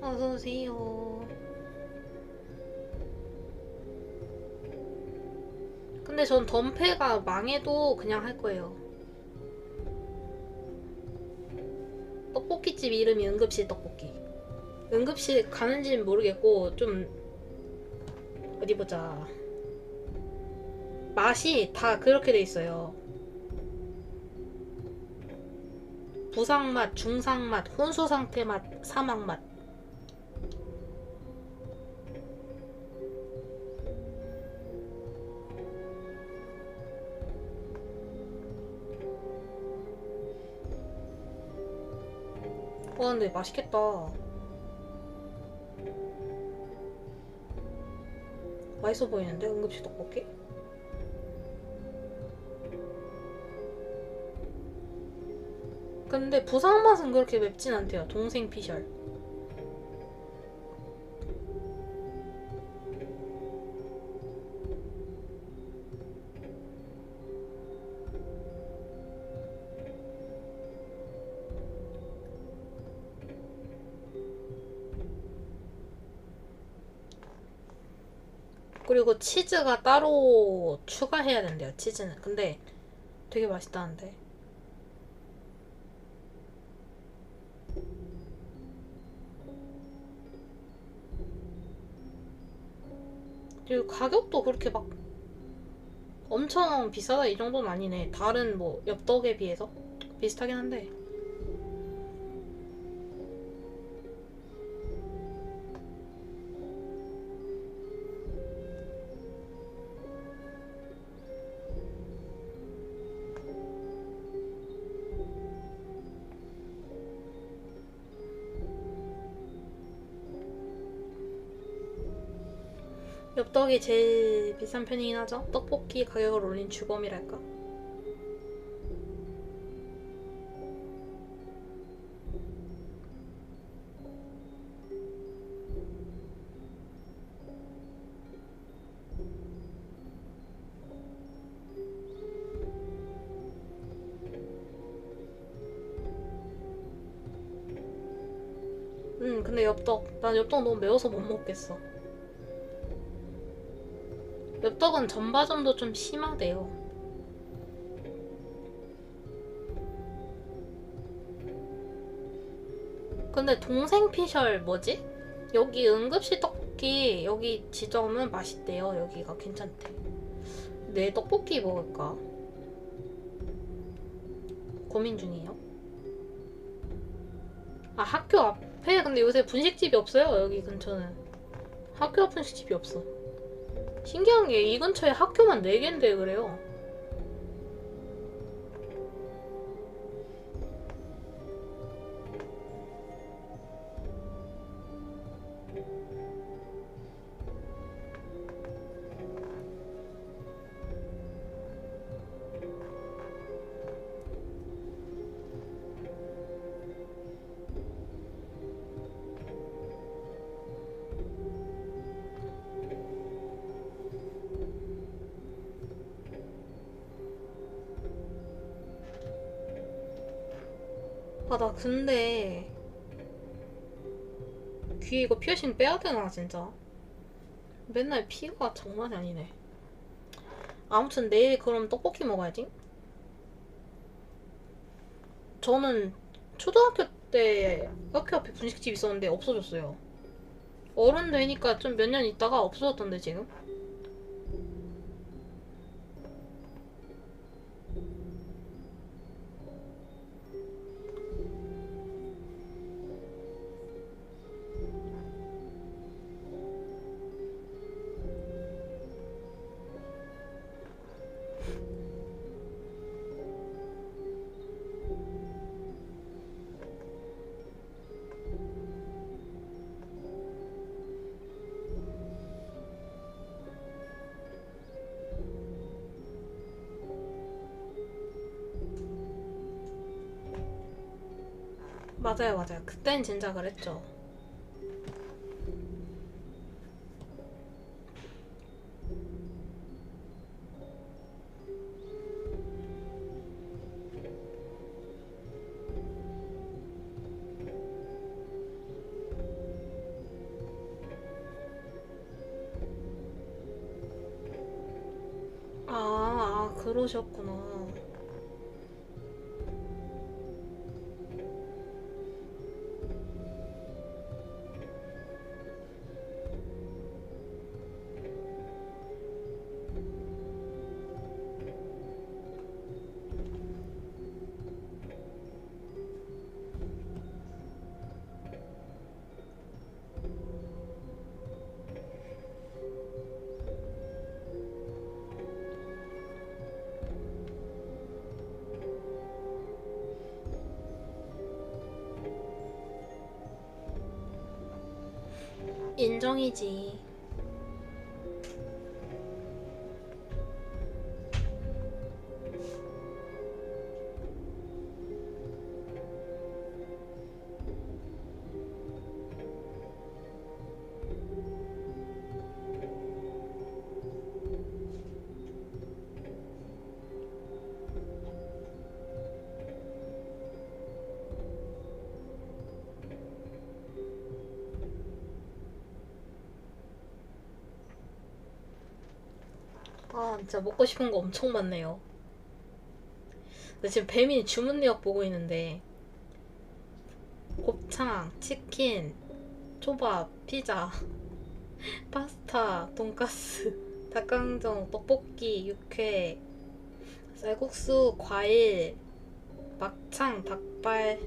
어서오세요. 근데 전 덤페가 망해도 그냥 할 거예요. 떡볶이집 이름이 응급실 떡볶이. 응급실 가는지는 모르겠고 좀 어디 보자. 맛이 다 그렇게 돼 있어요. 부상맛, 중상맛, 혼수상태맛, 사막맛. 와 근데 맛있겠다. 맛있어 보이는데 응급실 떡볶이? 근데 부상 맛은 그렇게 맵진 않대요. 동생 피셜. 그리고 치즈가 따로 추가해야 된대요. 치즈는. 근데 되게 맛있다는데. 그리고 가격도 그렇게 막 엄청 비싸다 이 정도는 아니네. 다른 뭐 엽떡에 비해서 비슷하긴 한데. 엽떡이 제일 비싼 편이긴 하죠. 떡볶이 가격을 올린 주범이랄까. 근데 난 엽떡 너무 매워서 못 먹겠어. 엽떡은 전바점도 좀 심하대요. 근데 동생 피셜 뭐지? 여기 응급실 떡볶이 여기 지점은 맛있대요. 여기가 괜찮대. 내 떡볶이 먹을까? 고민 중이에요. 아, 학교 앞에 근데 요새 분식집이 없어요. 여기 근처는 학교 앞 분식집이 없어. 신기한 게 이 근처에 학교만 4개인데 그래요. 아, 나 근데 귀에 이거 피어싱 빼야 되나 진짜? 맨날 피가 장난이 아니네. 아무튼 내일 그럼 떡볶이 먹어야지. 저는 초등학교 때 학교 앞에 분식집 있었는데 없어졌어요. 어른 되니까 좀 몇 년 있다가 없어졌던데 지금? 맞아요, 맞아요. 그땐 진짜 그랬죠. 그러셨구나. 인정이지. 아, 진짜 먹고 싶은 거 엄청 많네요. 근데 지금 배민이 주문 내역 보고 있는데 곱창, 치킨, 초밥, 피자, 파스타, 돈가스, 닭강정, 떡볶이, 육회, 쌀국수, 과일, 막창, 닭발,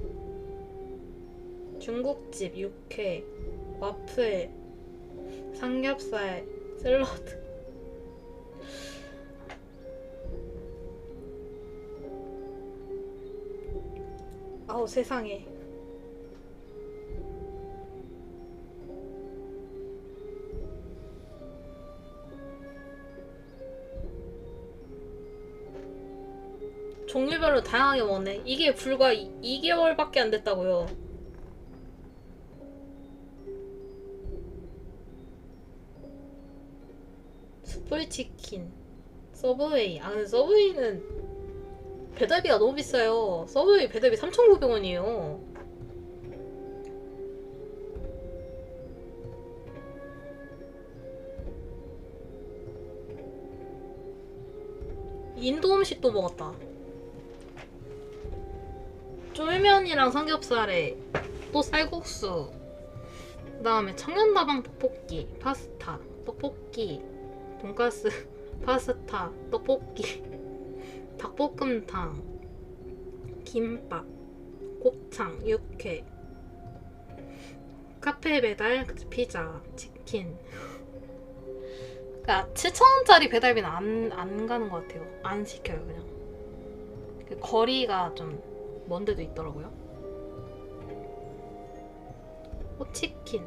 중국집, 육회, 와플, 삼겹살, 샐러드. 아우 세상에. 종류별로 다양하게 먹네. 이게 불과 2개월밖에 안 됐다고요. 숯불치킨, 서브웨이. 아 근데 서브웨이는 배달비가 너무 비싸요. 서브웨이 배달비 3,900원이에요. 인도 음식도 먹었다. 쫄면이랑 삼겹살에 또 쌀국수, 그 다음에 청년다방 떡볶이, 파스타, 떡볶이, 돈가스, 파스타, 떡볶이, 닭볶음탕, 김밥, 곱창, 육회, 카페 배달, 피자, 치킨. 그러니까 7,000원짜리 배달비는 안 가는 것 같아요. 안 시켜요, 그냥. 그 거리가 좀 먼 데도 있더라고요. 치킨,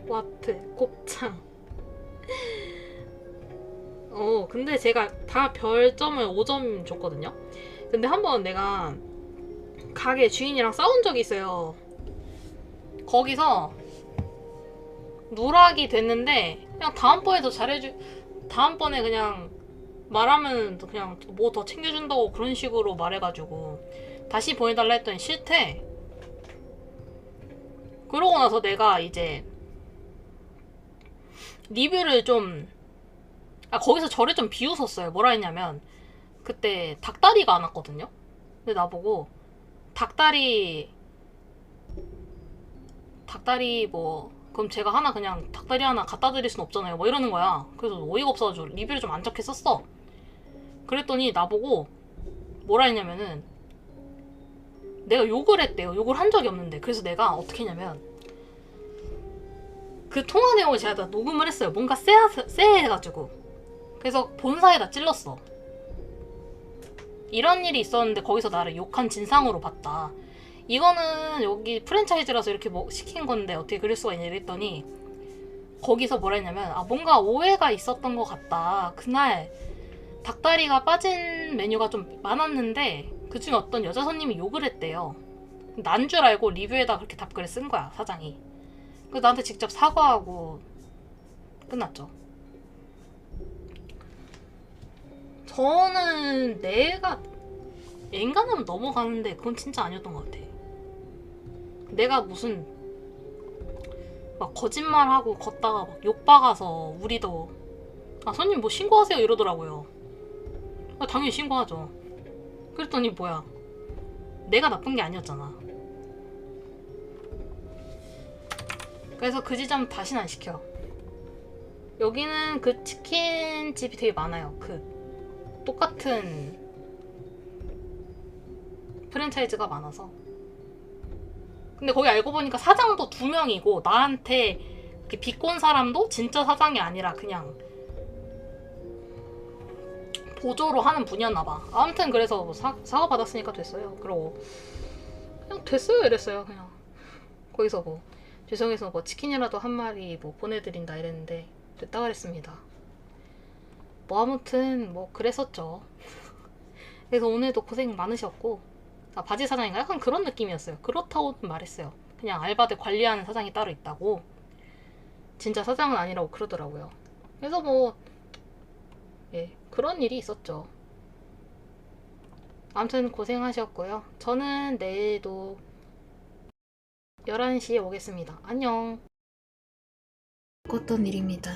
와플, 곱창. 근데 제가 다 별점을 5점 줬거든요. 근데 한번 내가 가게 주인이랑 싸운 적이 있어요. 거기서 누락이 됐는데 그냥 다음번에 더 다음번에 그냥 말하면 그냥 뭐 더 챙겨준다고 그런 식으로 말해가지고 다시 보내달라 했더니 싫대. 그러고 나서 내가 이제 리뷰를 좀 거기서 저를 좀 비웃었어요. 뭐라 했냐면 그때 닭다리가 안 왔거든요. 근데 나보고 닭다리 뭐 그럼 제가 그냥 닭다리 하나 갖다 드릴 순 없잖아요. 뭐 이러는 거야. 그래서 어이가 없어가지고 리뷰를 좀 안 좋게 썼어. 그랬더니 나보고 뭐라 했냐면은 내가 욕을 했대요. 욕을 한 적이 없는데. 그래서 내가 어떻게 했냐면 그 통화 내용을 제가 다 녹음을 했어요. 뭔가 쎄해가지고. 그래서 본사에다 찔렀어. 이런 일이 있었는데 거기서 나를 욕한 진상으로 봤다. 이거는 여기 프랜차이즈라서 이렇게 뭐 시킨 건데 어떻게 그럴 수가 있냐 이랬더니 거기서 뭐라 했냐면 뭔가 오해가 있었던 것 같다. 그날 닭다리가 빠진 메뉴가 좀 많았는데 그중에 어떤 여자 손님이 욕을 했대요. 난 줄 알고 리뷰에다 그렇게 답글을 쓴 거야, 사장이. 그래서 나한테 직접 사과하고 끝났죠. 저는 내가 엔간하면 넘어가는데 그건 진짜 아니었던 것 같아. 내가 무슨 막 거짓말하고 걷다가 막 욕박아서 우리도 손님 뭐 신고하세요 이러더라고요. 당연히 신고하죠. 그랬더니 뭐야, 내가 나쁜 게 아니었잖아. 그래서 그 지점 다시는 안 시켜. 여기는 그 치킨집이 되게 많아요. 그 똑같은 프랜차이즈가 많아서. 근데 거기 알고 보니까 사장도 2명이고 나한테 이렇게 비꼰 사람도 진짜 사장이 아니라 그냥 보조로 하는 분이었나봐. 아무튼 그래서 뭐 사과 받았으니까 됐어요. 그러고 그냥 됐어요 이랬어요. 그냥 거기서 뭐 죄송해서 뭐 치킨이라도 한 마리 뭐 보내드린다 이랬는데 됐다 그랬습니다. 뭐 아무튼 뭐 그랬었죠. 그래서 오늘도 고생 많으셨고 바지 사장인가? 약간 그런 느낌이었어요. 그렇다고 말했어요. 그냥 알바들 관리하는 사장이 따로 있다고. 진짜 사장은 아니라고 그러더라고요. 그래서 뭐 그런 일이 있었죠. 아무튼 고생하셨고요. 저는 내일도 11시에 오겠습니다. 안녕. 겪었던 일입니다.